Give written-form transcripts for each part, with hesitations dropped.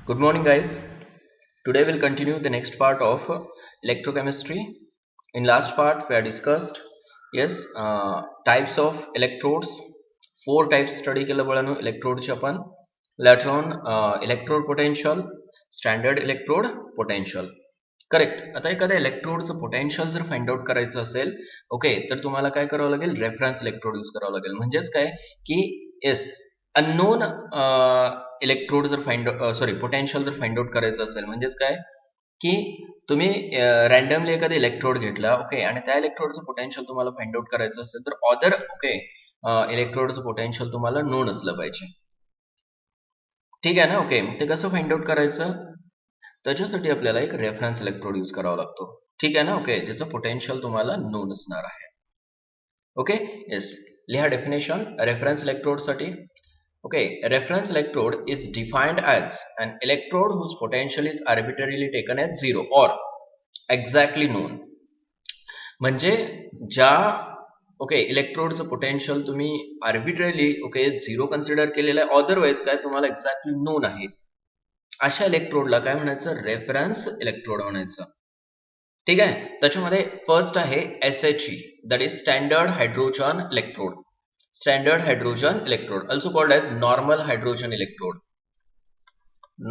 Good morning, guys. Today we'll continue the next part of electrochemistry. In last part, we have discussed types of electrodes. Four types study केलं बळानो electrode चे आपण. Later on, electrode potential, standard electrode potential. Correct. आता एखाद्या इलेक्ट्रोडचं potential जर find out करायचं असेल, okay, तर तुम्हाला काय करावं लागेल? रेफरन्स इलेक्ट्रोड यूज करावं लागेल. म्हणजेच काय की येस अननोन इलेक्ट्रोड जर पोटेन्शियल जर फाइंड आउट करायचं असेल, म्हणजेच काय की तुम्ही रॅन्डमली एखादा इलेक्ट्रोड घेतला, ओके, आणि त्या इलेक्ट्रोडचं पोटेन्शियल तुम्हाला फाइंड आउट करायचं असेल तर अदर इलेक्ट्रोडचं पोटेन्शियल तुम्हाला नोन असलं पाहिजे. ठीक आहे ना? ओके, मग ते कसं फाइंड आउट करायचं? त्याच्यासाठी आपल्याला एक रेफरन्स इलेक्ट्रोड यूज करावा लागतो. ठीक आहे ना? ओके, ज्याचं पोटेन्शियल तुम्हाला नोन असणार आहे. ओके, येस, लिहा डेफिनेशन रेफरन्स इलेक्ट्रोड साठी. Okay, a reference electrode is defined as an electrode whose potential is arbitrarily taken as 0 or exactly known. म्हणजे ज्या इलेक्ट्रोडचं पोटेन्शियल तुम्ही आर्बिट्ररीली झिरो कन्सिडर केलेलं आहे, अदरवाइज काय तुम्हाला एक्झॅक्टली नोन आहे, अशा इलेक्ट्रोडला काय म्हणायचं? रेफरन्स इलेक्ट्रोड म्हणायचं. ठीक आहे. त्याच्यामध्ये फर्स्ट आहे SHE, that is standard hydrogen electrode. Standard hydrogen electrode, also called as normal hydrogen electrode.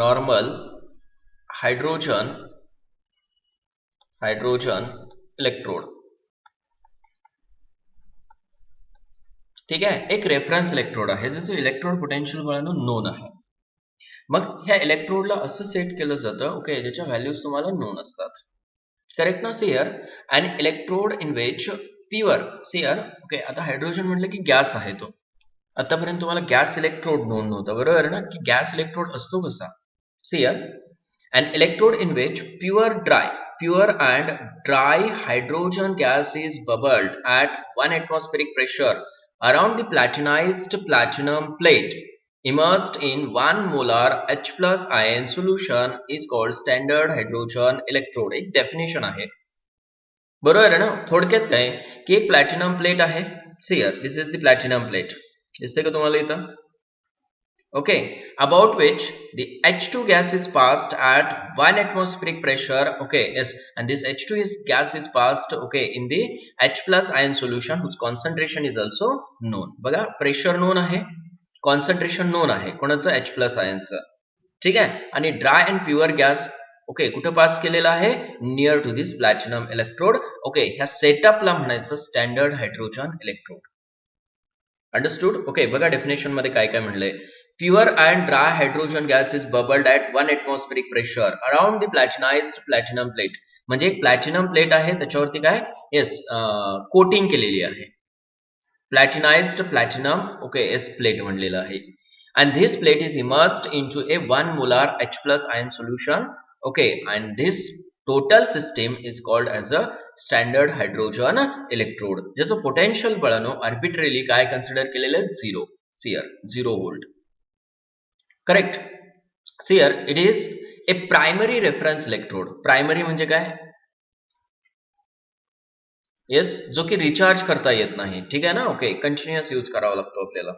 Normal hydrogen electrode. ठीक आहे. एक रेफरन्स इलेक्ट्रोड आहे ज्याचं इलेक्ट्रोड पोटेन्शियल म्हणून नोन आहे. मग ह्या इलेक्ट्रोडला असं सेट केलं जातं, ओके, ज्याच्या व्हॅल्यूज तुम्हाला नोन असतात. करेक्ट ना? See here an electrode in which pure, see here, okay, आता हायड्रोजन म्हटलं की गॅस आहे तो. आतापर्यंत तुम्हाला गॅस इलेक्ट्रोड नोन नव्हतं, बरोबर ना? की गॅस इलेक्ट्रोड असतो कसा? See here an electrode in which pure and dry hydrogen gas is bubbled at 1 atmospheric pressure around the platinized platinum plate immersed in 1 molar H plus ion solution is called standard hydrogen electrode. एक definition आहे, बरोबर आहे ना? थोडक्यात काय की एक platinum plate आहे. See here, this is the platinum plate. दिसते का तुम्हाला इथं? Okay, about which the H2 gas is passed at 1 atmospheric pressure. Okay, yes, and this H2 gas is passed, okay, in the H plus ion solution whose concentration is also known. बघा, pressure known आहे, concentration known आहे, कोणाचं? H plus आयनचं. ठीक आहे. आणि dry and pure gas okay कुठं pass केलेला आहे? Near to this platinum electrode. Okay, ह्या सेटअपला म्हणायचं standard hydrogen electrode. Understood? Okay, बघा डेफिनेशन मध्ये काय काय म्हणलंय. Pure and dry hydrogen gas is bubbled at 1 atmospheric pressure around the platinized platinum plate. म्हणजे एक प्लॅटिनम प्लेट आहे, त्याच्यावरती काय येस कोटिंग केलेली आहे, प्लॅटिनाइज्ड प्लॅटिनम ओके एस प्लेट म्हणलेलं आहे. and this plate is immersed into a 1 molar H plus ion solution. Okay, and this total system is called as a standard hydrogen electrode. ज्याचं potential बळानो arbitrarily काय consider केलेलं आहे? 0. here 0 volt. Correct. C here it is a primary reference electrode. Primary म्हणजे काय? Yes, जो की recharge करता येत नाही. ठीक आहे ना? ओके, कंटिन्युअस यूज करावा लागतो आपल्याला.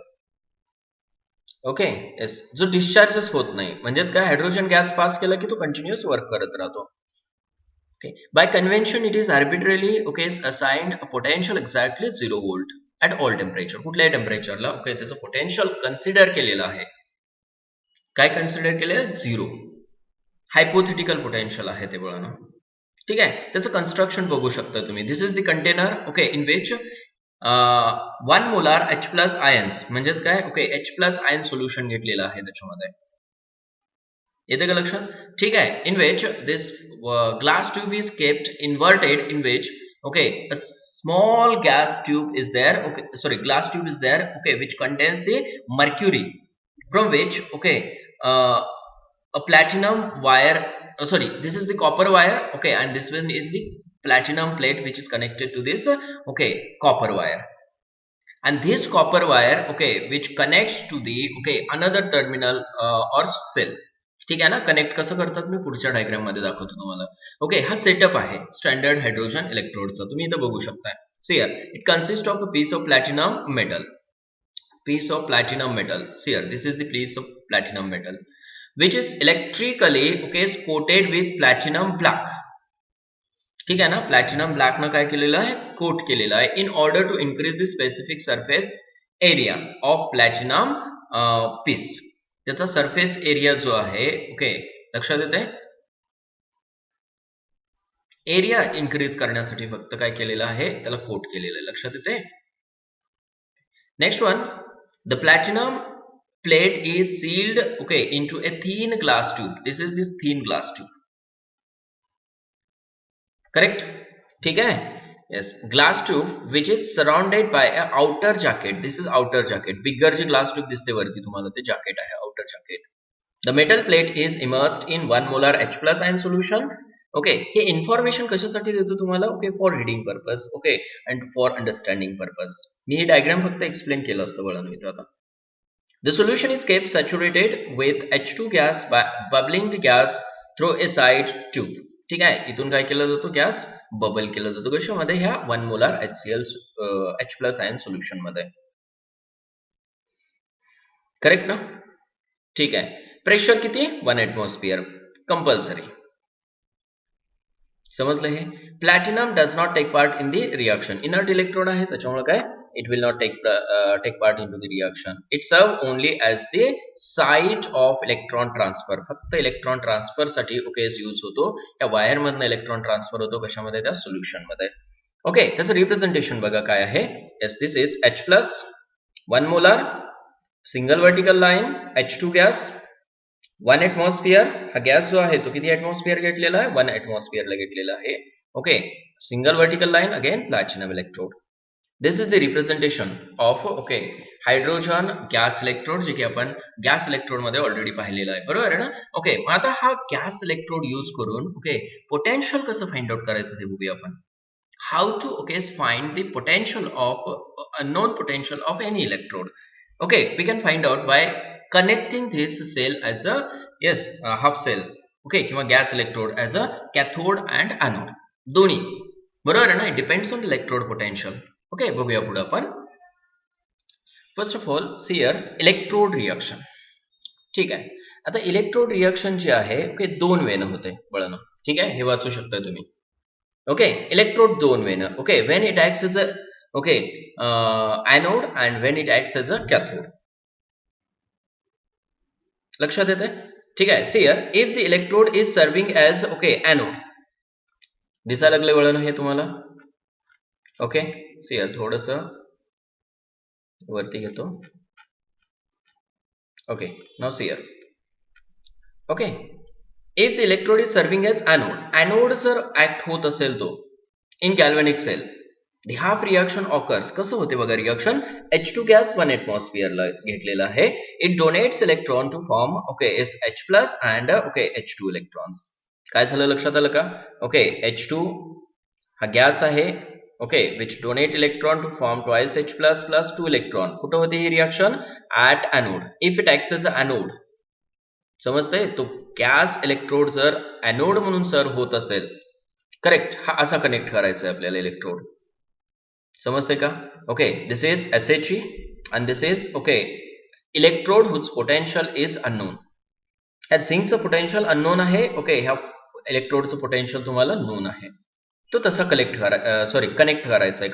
ओके, येस, जो डिस्चार्जच होत नाही. म्हणजेच काय, हायड्रोजन गॅस पास केला की तो कंटिन्युअस वर्क करत राहतो. Okay, by convention it is arbitrarily okay assigned a potential exactly 0 volt at all temperature. कुठल्याही टेम्परेचरला ओके त्याचं पोटेन्शियल कन्सिडर केलेलं आहे. काय कन्सिडर केले? 0. हायपोथेटिकल पोटेन्शियल आहे ते बळानो. ठीक आहे. त्याचं कन्स्ट्रक्शन बघू शकता तुम्ही. This is the container okay in which 1 molar H plus ions, म्हणजेच काय okay H plus ion solution घेतलेलं आहे त्याच्यामध्ये. येते का लक्षात? ठीक आहे. In which this glass tube is kept inverted in which okay a small gas tube is there, okay, sorry, glass tube is there, okay, which contains the mercury, from which okay a platinum wire, sorry, this is the copper wire, okay, and this one is the platinum plate which is connected to this okay copper wire, and this copper wire okay which connects to the okay another terminal or cell. ठीक आहे ना? Connect कसं करतात मी पुढच्या diagram मध्ये दाखवतो तुम्हाला. Okay, हा सेटअप आहे स्टँडर्ड हायड्रोजन इलेक्ट्रोडचा. तुम्ही इथं बघू शकताय. See here it consist of a piece of platinum metal. piece of platinum metal. See here, this is the piece of platinum metal. Which is electrically okay coated with platinum black. ठीक आहे ना, platinum black न काय केलेलं आहे, coat केलेलं आहे in order to increase the specific surface area of platinum piece. त्याचा सरफेस एरिया जो आहे ओके लक्षात येते, एरिया इन्क्रीज करण्यासाठी फक्त काय केलेलं आहे, त्याला कोट केलेलं आहे. लक्षात येते. Next one, the platinum plate is sealed okay into a thin glass tube. This is this thin glass tube. Correct? ठीक है. Yes, glass tube which is surrounded by a outer jacket. This is outer jacket. Bigger G glass tube दिसते वरती तुम्हाला ते jacket आहे, outer jacket. The metal plate is immersed in 1 molar H plus ion solution. Okay, हे information कशासाठी देतो तुम्हाला? Okay, for reading purpose. Okay, and for understanding purpose. मी हे diagram फक्त explain केलं असतं बाळांनो इथं आता. The solution is kept saturated with H2 gas by bubbling the gas through a side tube. ठीक आहे, इथून काय केलं जातो, गॅस बबल केलं जातो. कशामध्ये, ह्या 1 molar HCl H plus ion solution मध्ये. करेक्ट ना? ठीक आहे. प्रेशर किती, 1 एटमॉस्फियर कंपल्सरी. समजलं हे. Platinum does not take part in the reaction. Inert electrode आहे त्याच्यामुळे काय, it will not take part into the reaction. It serve only as the site of electron transfer. फक्त इलेक्ट्रॉन ट्रान्सफर साठी okay use होतो. या wire मधनं electron transfer होतो कशामध्ये, त्या सोल्युशन मध्ये. ओके, त्याचं रिप्रेझेंटेशन बघा काय आहे. Yes, this is H plus 1 molar single vertical line H2 gas 1 atmosphere. हा गॅस जो आहे तो किती एटमॉस्फियर घेतलेला आहे, 1 एटमॉस्फियरला घेतलेला आहे. Okay, single vertical line again platinum electrode. This is the representation of okay hydrogen gas electrode, जे की आपण गॅस इलेक्ट्रोड मध्ये ऑलरेडी पाहिलेलं आहे, बरोबर आहे ना. ओके, मग आता हा गॅस इलेक्ट्रोड यूज करून ओके पोटेन्शियल कसं फाइंड आउट करायचं ते बघूया आपण. How to okay find the potential of unknown potential of any electrode. Okay, we can find out by connecting this cell as a yes half cell okay किंवा gas electrode as a cathode and anode दोन्ही, बरोबर आहे ना. It depends on electrode potential. Okay, बघूया पुढे आपण. First of all see here electrode reaction. ठीक आहे, आता इलेक्ट्रोड रिएक्शन जे आहे ओके दोन वेनं होते बळानं. ठीक आहे, हे वाचू शकता तुम्ही. ओके, इलेक्ट्रोड दोन वेनं. Okay, when it acts as a okay anode and when it acts as a cathode. लक्षात येते. ठीक आहे, see here if the electrode is serving as okay anode. दिसायला लागले बळानं हे तुम्हाला. ओके, सी हियर थोडस वरती घेतो. Okay, now see here. Okay, if the electrode is serving as anode, anode जर ऍक्ट होत असेल तो in galvanic cell, the half reaction occurs. कसं होते बघा रिएक्शन, H2 गॅस 1 एटमॉस्फियरला घेतलेला आहे. It donates electron to form okay is H plus and okay H2 electrons. काय झालं लक्षात आलं का. ओके, H2 हा गॅस आहे okay which donate electron to form twice H plus plus 2 electron. कुठं होते ही reaction, at anode. If it acts as a anode, समजतंय, तो गॅस इलेक्ट्रोड जर एनोड म्हणून सर्व होत असेल, करेक्ट, हा असा कनेक्ट करायचा आहे आपल्याला इलेक्ट्रोड. समजते का. Okay, this is SHE and this is okay electrode whose potential is unknown. ह्या झिंकचं पोटेन्शियल अननोन आहे. ओके, ह्या इलेक्ट्रोडचं पोटेन्शियल तुम्हाला नोन आहे. तो तसा कनेक्ट करायचा आहे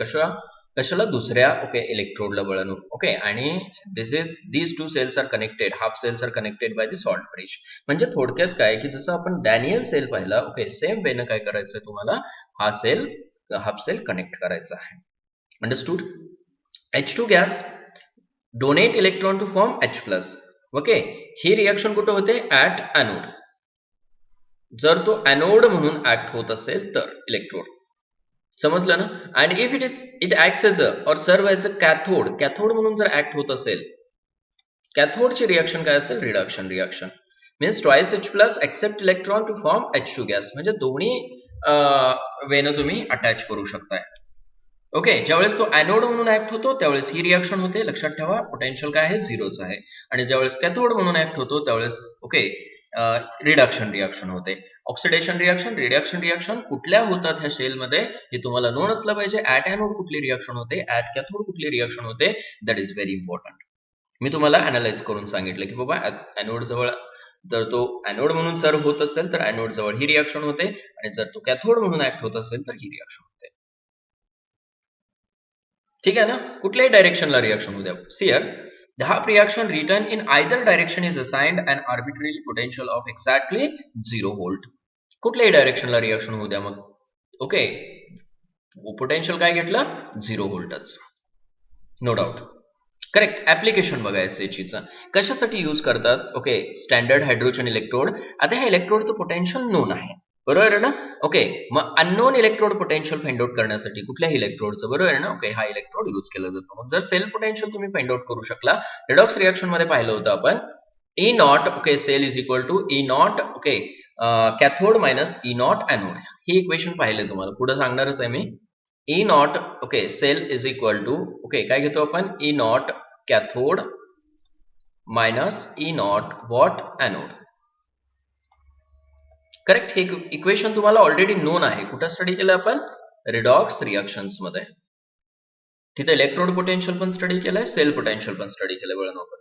कशाला दुसऱ्या ओके इलेक्ट्रोडला बळानो. ओके, आणि these two cells are connected, half cells are connected by the salt bridge. म्हणजे थोडक्यात काय की जसं आपण डॅनियल सेल पाहिला ओके सेम वेनं काय करायचं तुम्हाला, हा सेल हाफ सेल कनेक्ट करायचा आहे. Understood. H2 gas donate electron to form H plus. Okay, ही रिएक्शन कुठे होते, ऍट एनोड. जर तो एनोड म्हणून ऍक्ट होत असेल तर इलेक्ट्रोड, समजलं ना. आणि इफ इट ऍक्ट्स एज अ और serve as a cathode, cathode म्हणून जर ऍक्ट होत असेल, कॅथोडची रिएक्शन काय असेल, reduction reaction. Means twice H plus accept electron to form H2 gas. म्हणजे दोन्ही वेनं तुम्ही अटॅच करू शकताय. ओके, ज्यावेळेस तो एनोड म्हणून ऍक्ट होतो त्यावेळेस ही रिएक्शन होते. लक्षात ठेवा, पोटेन्शियल काय आहे, झिरोच आहे. आणि ज्यावेळेस कॅथोड म्हणून ऍक्ट होतो त्यावेळेस ओके रिडक्शन रिएक्शन होते. ऑक्सिडेशन रिएक्शन, रिडक्शन रिएक्शन कुठल्या होतात ह्या सेलमध्ये हे तुम्हाला नोन असलं पाहिजे. ऍट एनोड कुठली रिएक्शन होते, ऍट कॅथोड कुठली रिएक्शन होते, दॅट इज व्हेरी इम्पॉर्टंट. मी तुम्हाला अनालाइज करून सांगितलं की बाबा एनोड जवळ जर तो ॲनोड म्हणून सर्व होत असेल तर ॲनोड जवळ ही रिॲक्शन होते आणि जर तो कॅथोड म्हणून ऍक्ट होत असेल तर ही रिॲक्शन होते. ठीक आहे ना, कुठल्याही डायरेक्शनला रिॲक्शन होऊ द्या. See here, the half reaction written in either direction is assigned an arbitrary potential of exactly 0 volt. कुठल्याही डायरेक्शनला रिॲक्शन होऊ द्या मग. ओके, पोटेन्शियल काय घेतलं? 0 व्होल्टच. No doubt. करेक्ट. ऍप्लिकेशन बघायचं याचीचं कशासाठी यूज करतात. Okay, standard hydrogen electrode. आता ह्या इलेक्ट्रोडचं पोटेन्शियल नोन आहे, बरोबर आहे ना. ओके, मग unknown electrode potential find out करण्यासाठी कुठल्याही इलेक्ट्रोडचं, बरोबर आहे ना. ओके, हा इलेक्ट्रोड यूज केला जातो. मग जर सेल पोटेन्शियल तुम्ही फाइंड आउट करू शकला, रिडॉक्स रिएक्शन मध्ये पाहिलं होतं आपण, E naught okay cell is equal to E naught okay cathode minus E naught anode. ही इक्वेशन पाहिले तुम्हाला, पुढे सांगणारच आहे मी. E naught okay cell is equal to okay काय घेतो आपण, E not cathode minus E naught what anode. Correct. हे इक्वेशन तुम्हाला ऑलरेडी नोन आहे. कुठं स्टडी केलं आपण, रिडॉक्स रिएक्शन्स मध्ये. तिथे इलेक्ट्रोड पोटेन्शियल पण स्टडी केलंय, सेल पोटेन्शियल पण स्टडी केलंय बळण आपण.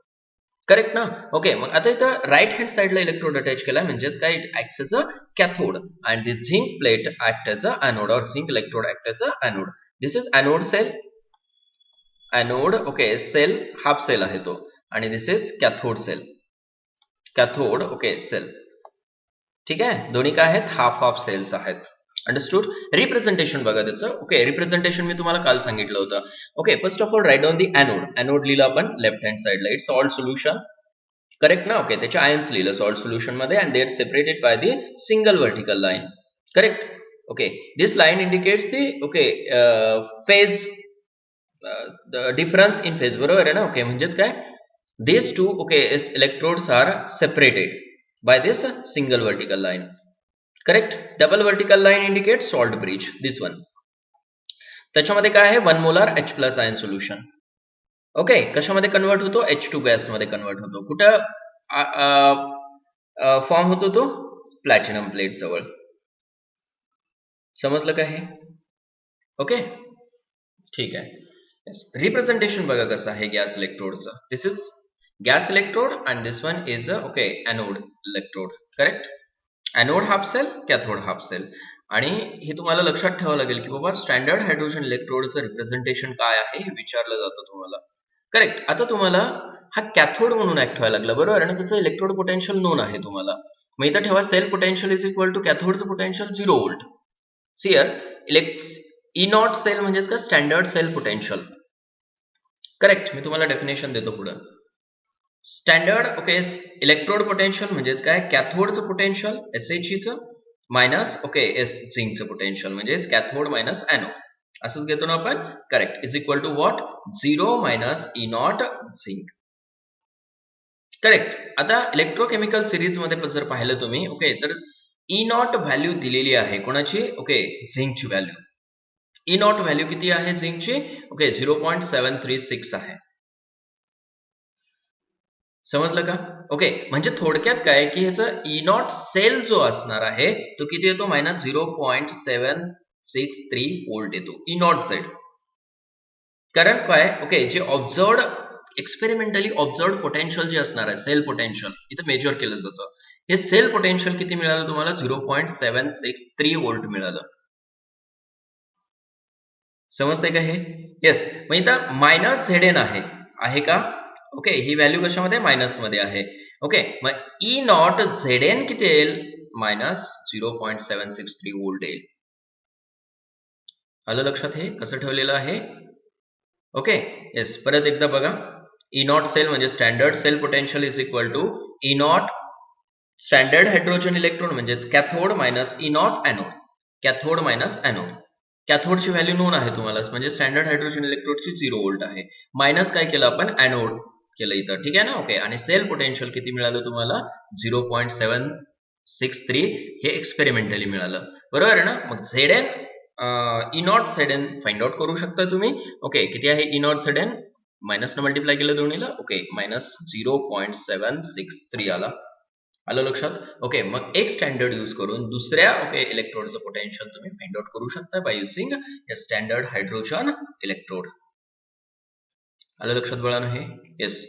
करेक्ट ना. ओके, मग आता इथं राईट हँड साइडला इलेक्ट्रोड अटॅच केलाय, म्हणजेच काय, acts as a cathode and this zinc plate act as a anode और zinc electrode act as a anode. This is anode cell, anode okay cell half cell आहे तो, आणि this is cathode cell, cathode okay cell. ठीक आहे, दोन्ही काय आहेत, half half cells आहेत. अंडरस्टूड. रिप्रेझेंटेशन बघा त्याचं. ओके, रिप्रेझेंटेशन मी तुम्हाला काल सांगितलं होतं. Okay, first of all write down the anode. Anode लिहिलं आपण लेफ्ट हँड साइडला, इट्स सॉल्ट सोल्युशन. करेक्ट ना. ओके, त्याचे आयन्स लिहिलं सॉल्ट सोल्युशन मध्ये and they are separated by the single vertical line. Correct. Okay, this line indicates the okay phase, difference in phase, बरोबर आहे ना. ओके, म्हणजेच काय, these two okay electrodes are separated by this single vertical line. Correct. Double vertical line indicates salt bridge, this one. त्याच्यामध्ये काय आहे, 1 molar H plus ion solution. Okay, कशामध्ये convert होतो, H2 गॅस मध्ये कन्वर्ट होतो. कुठं फॉर्म होतो तो, प्लॅटिनम प्लेट जवळ. समजलं का हे. ओके, ठीक आहे. रिप्रेझेंटेशन बघा कसं आहे गॅस इलेक्ट्रोडचं. This is gas electrode and this one is a okay anode electrode. Correct. Anode half cell, cathode half cell. आणि हे तुम्हाला लक्षात ठेवावं लागेल की बाबा स्टँडर्ड हायड्रोजन इलेक्ट्रोडचं रिप्रेझेंटेशन काय आहे हे विचारलं जातं तुम्हाला. करेक्ट. आता तुम्हाला हा कॅथोड म्हणून ऍक्ट व्हायला लागला, बरोबर आहे ना. त्याचं इलेक्ट्रोड पोटेन्शियल नोन आहे तुम्हाला. मग इथं ठेवा cell potential is equal to कॅथोडचं potential 0 volt. See here, E not cell म्हणजेच का स्टँडर्ड सेल पोटेन्शियल. करेक्ट. मी तुम्हाला डेफिनेशन देतो पुढे. स्टँडर्ड ओके इलेक्ट्रोड पोटेन्शियल म्हणजेच काय, कॅथोडचं पोटेन्शियल SHEचं मायनस ओके एस झिंकचं पोटेन्शियल, म्हणजेच कॅथोड मायनस ॲनोड, असंच घेतो ना आपण. Correct. Is equal to what, 0 minus E naught zinc. Correct. आता इलेक्ट्रोकेमिकल सिरीज मध्ये जर पाहिलं तुम्ही ओके, तर ई नॉट व्हॅल्यू दिलेली आहे कोणाची, ओके झिंकची व्हॅल्यू. ई नॉट व्हॅल्यू किती आहे झिंकची, ओके 0.736 आहे. समजलं का. ओके, म्हणजे थोडक्यात काय की ह्याचं ई नॉट सेल जो असणार आहे तो किती येतो, मायनस 0.763 व्होल्ट येतो ई नॉट सेल. कारण काय, ओके जे ऑब्झर्वड एक्सपेरिमेंटली ऑब्झर्वड पोटेन्शियल जे असणार आहे सेल पोटेन्शियल इथं मेजर केलं जातं. हे सेल पोटेन्शियल किती मिळालं तुम्हाला, 0.763 व्होल्ट मिळालं. समजते का हे. येस. मग इथं मायनस झेड आहे का. ओके, ही व्हॅल्यू कशामध्ये, मायनस मध्ये आहे. ओके, मग ई नॉट झेड एन किती येईल, मायनस 0.763 व्होल्ट येईल. आलं लक्षात हे कसं ठेवलेलं आहे. Okay, yes. परत एकदा बघा, ई नॉट सेल म्हणजे standard cell potential is equal to E naught standard hydrogen electrode म्हणजेच cathode minus E naught anode, cathode minus anode. कॅथोडची व्हॅल्यू नोन आहे तुम्हाला, म्हणजे स्टँडर्ड हायड्रोजन इलेक्ट्रोडची 0 व्होल्ट आहे. मायनस काय केलं आपण, ॲनोड केलं इथं. ठीक आहे ना. ओके, आणि सेल पोटेन्शियल किती मिळालं तुम्हाला, 0.763 हे एक्सपेरिमेंटली मिळालं, बरोबर आहे ना. मग Z N E naught Z N find out करू शकता तुम्ही. ओके, किती आहे E naught Z N, minus n multiply केलं दोन्हीला. ओके, मायनस 0.763 आला. आलं लक्षात. ओके, मग एक स्टँडर्ड यूज करून दुसऱ्या ओके इलेक्ट्रोडचं पोटेन्शियल तुम्ही फाइंड आउट करू शकता by using standard hydrogen electrode. आलं लक्षात बाळांनो हे. येस.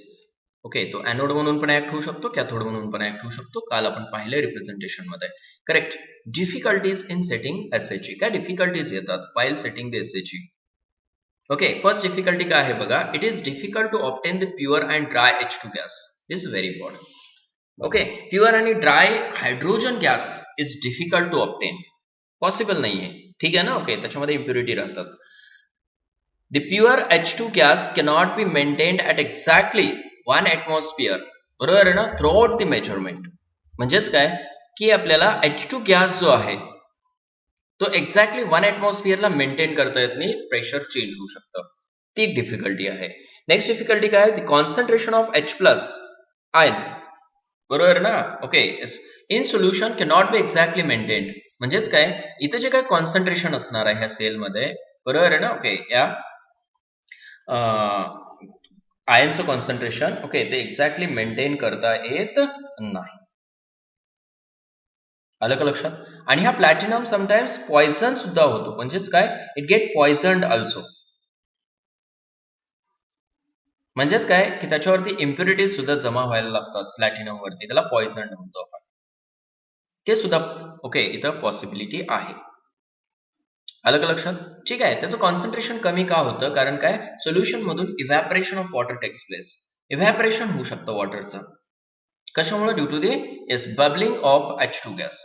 ओके, तो एनोड म्हणून पण ऍक्ट होऊ शकतो, कॅथोड म्हणून पण ऍक्ट होऊ शकतो. काल आपण पाहिलंय रिप्रेझेंटेशन मध्ये. Correct. Difficulties in setting SHE. काय डिफिकल्टीज येतात while setting the SHE? Okay, first difficulty काय आहे बघा. It is difficult to obtain the pure and dry H2 gas. Is very important. Okay, pure आणि dry hydrogen gas is difficult to obtain. Possible नाहीये. ठीक आहे ना. Okay, त्याच्यामध्ये impurity राहतात. The pure H2 gas cannot be maintained at exactly 1 atmosphere. बरोबर आहे ना, throughout the measurement. म्हणजेच काय की आपल्याला H2 गॅस जो आहे तो एक्झॅक्टली 1 atmosphere ला मेंटेन करता येत नाही, प्रेशर चेंज होऊ शकतं. ती एक डिफिकल्टी आहे. नेक्स्ट डिफिकल्टी काय आहे? The concentration of H plus ion. बरोबर ना. Okay, in solution cannot be exactly maintained. म्हणजेच काय, इथे जे काय कॉन्सन्ट्रेशन असणार आहे ह्या सेलमध्ये, बरोबर आहे ना. ओके, या आयनचं कॉन्सन्ट्रेशन ओके ते एक्झॅक्टली मेंटेन करता येत नाही. आलं का लक्षात? आणि हा प्लॅटिनम समटाइम्स पॉइझन सुद्धा होतो. म्हणजेच काय, इट गेट पॉइझन्ड ऑल्सो. म्हणजेच काय की त्याच्यावरती इम्प्युरिटीज सुद्धा जमा व्हायला लागतात प्लॅटिनम वरती, त्याला पॉइझन म्हणतो आपण. ते सुद्धा ओके इथं पॉसिबिलिटी आहे. आलं का लक्षात? ठीक आहे. त्याचं कॉन्सन्ट्रेशन कमी का होतं? कारण काय, सोल्युशन मधून evaporation of water takes place. Evaporation होऊ शकतं वॉटरचं. कशामुळे? Due to the bubbling of H2 gas.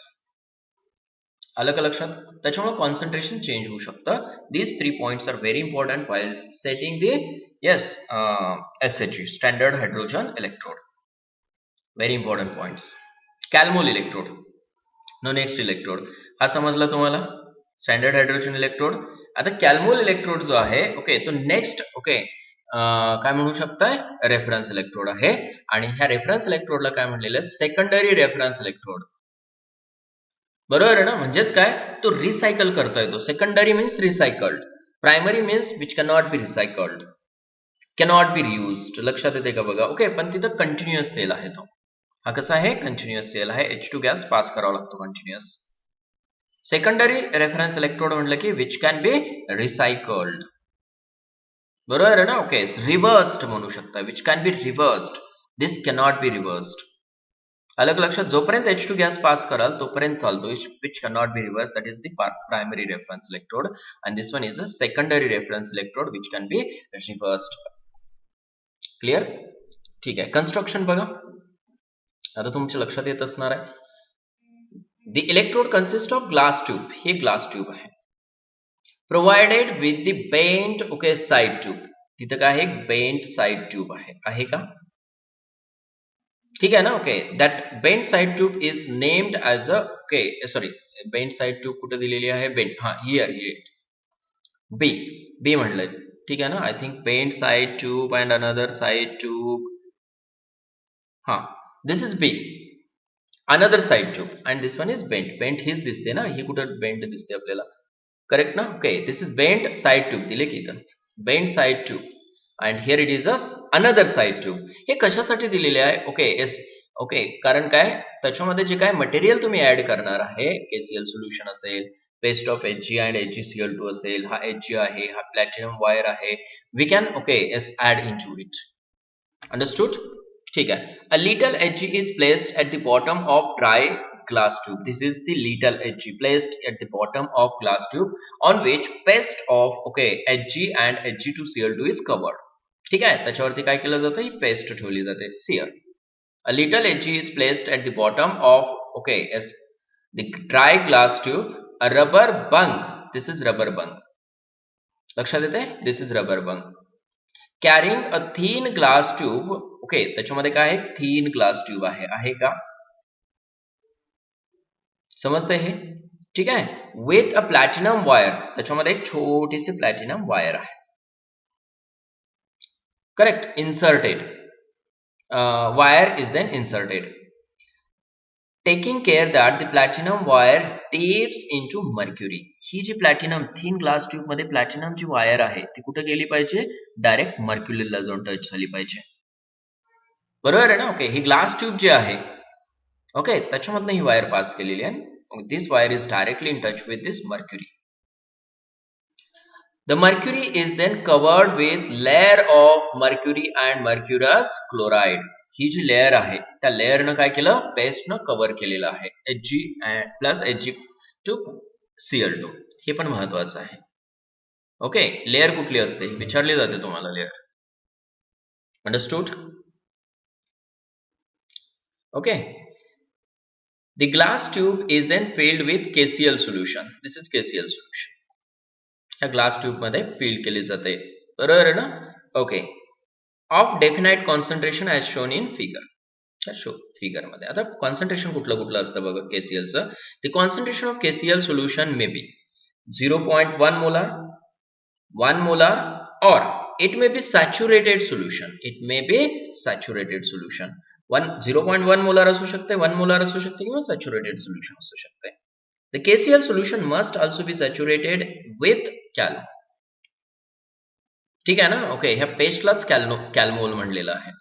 आलं का लक्षात? त्याच्यामुळे कॉन्सन्ट्रेशन चेंज होऊ शकतं. These 3 points are very important while setting the SHE, standard hydrogen electrode. Very important points. Calomel electrode, no next electrode. हा समजला तुम्हाला? Standard hydrogen electrode. आता कॅल्मोल इलेक्ट्रोड जो आहे ओके तो नेक्स्ट ओके काय म्हणू शकताय? रेफरन्स इलेक्ट्रोड आहे. आणि ह्या रेफरन्स इलेक्ट्रोडला काय म्हणलेलं आहे? Secondary reference electrode. बरोबर आहे ना. म्हणजेच काय, तो रिसायकल करता येतो. Secondary means recycled, primary means which cannot be recycled, cannot be reused. लक्षात येते का बघा. ओके, पण तिथं कंटिन्युअस सेल आहे तो. हा कसा आहे? कंटिन्युअस सेल आहे. H2 गॅस पास करावा लागतो कंटिन्युअस. सेकंडरी रेफरन्स इलेक्ट्रोड म्हटलं की विच कॅन बी रिसायकल्ड. बरोबर आहे ना. ओके, रिव्हर्स्ड म्हणू शकता, which can be रिव्हर्स्ड. This cannot be रिव्हर्स्ड. अलग लक्षात, जोपर्यंत H2 गॅस पास कराल तोपर्यंत चालतो, which cannot B reverse. That is the primary reference electrode and this one is a secondary reference electrode which can be रिव्हर्स्ड. Clear? ठीक आहे. Construction बघा, आता तुमच्या लक्षात येत असणार आहे. The electrode consist of glass tube. हे ग्लास ट्यूब आहे, provided with the bent okay side tube. तिथं काय आहे? बेंट साइड ट्यूब आहे का? ठीक आहे ना. Okay, that bent side tube is named as a okay sorry, bent side tube कुठे दिलेली आहे? बेंट, हा हिअर बी. बी म्हणलंय. ठीक आहे ना. I think bent side tube and another side tube. हा, this is B, another side tube and this one is bent. Bent हीच दिसते ना, ही कुठं बेंट दिसते आपल्याला? करेक्ट ना. Okay, this is bent side tube दिले की इथं, bent side tube and here it is another side tube. हे कशासाठी दिलेले आहे? ओके येस ओके, कारण काय, त्याच्यामध्ये जे काय मटेरियल तुम्ही ऍड करणार आहे, KCl सोल्युशन असेल, paste of Hg and HgCl2 असेल, हा Hg आहे, हा प्लॅटिनम वायर आहे, we can okay yes add in to it. Understood? ठीक आहे. A little Hg is placed at the bottom of dry glass tube. This is the little Hg placed at the bottom of glass tube on which paste of okay Hg and Hg2Cl2 is covered. ठीक आहे, त्याच्यावरती काय केलं जातं? ही paste ठेवली जाते. Here a little Hg is placed at the bottom of okay yes the dry glass tube. A rubber bung, this is rubber bung. लक्षात येते? This is rubber bung carrying a thin glass tube. okay, त्याच्यामध्ये काय आहे? thin glass tube आहे का? समजते हे? ठीक आहे. विथ अ प्लॅटिनम वायर, त्याच्यामध्ये एक छोटीशी प्लॅटिनम वायर आहे. Correct, inserted wire is then inserted, taking care that the platinum wire taps into mercury. ही जी प्लॅटिनम थिन ग्लास ट्यूब मध्ये प्लॅटिनम जी वायर आहे ती कुठे गेली पाहिजे? डायरेक्ट मर्क्युरीला जाऊन टच झाली पाहिजे. बरोबर आहे ना. ओके, ही ग्लास ट्यूब जी आहे ओके त्याच्यामधनं ही वायर पास केलेली आहे. This wire is directly in touch with this mercury. The mercury is then covered with layer of mercury and mercurous chloride. ही जी लेअर आहे त्या लेअरनं काय केलं, पेस्टनं कव्हर केलेलं आहे Hg प्लस Hg2Cl2. हे पण महत्वाचं आहे. ओके, लेअर कुठली असते विचारली जाते तुम्हाला layer. Understood? Okay. The glass tube is then filled with KCl solution. This is KCl solution. ह्या ग्लास ट्यूब मध्ये फिल केली जाते, बरोबर आहे ना? Okay. Of definite concentration as shown in figure. Figure मध्ये आता कॉन्सन्ट्रेशन कुठलं कुठलं असतं बघा केसीएलचं. The concentration of KCL solution may be 0.1 molar, 1 molar, or it may be saturated solution. It may be saturated solution. 0.1 molar असू शकते, 1 molar असू शकते किंवा सॅच्युरेटेड सोल्युशन असू शकते. The KCl solution must also be saturated with cal. ठीक आहे ना? ओके, ह्या पेस्टलाच कॅलमोल म्हणलेलं आहे.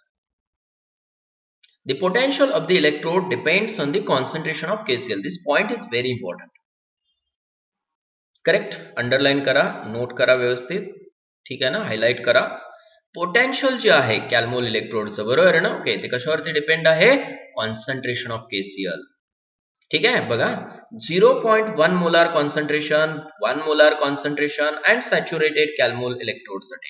The potential of the electrode depends on the concentration of KCl. This point is very important. Correct, underline करा, नोट करा व्यवस्थित. ठीक आहे ना? हायलाइट करा. पोटेन्शियल जे आहे कॅलमोल इलेक्ट्रोडचं, बरोबर आहे ना? ओके, ते कशावरती डिपेंड आहे? Concentration of KCl. ठीक आहे, बघा 0.1 molar concentration, 1 molar concentration and saturated calomel electrode साठी.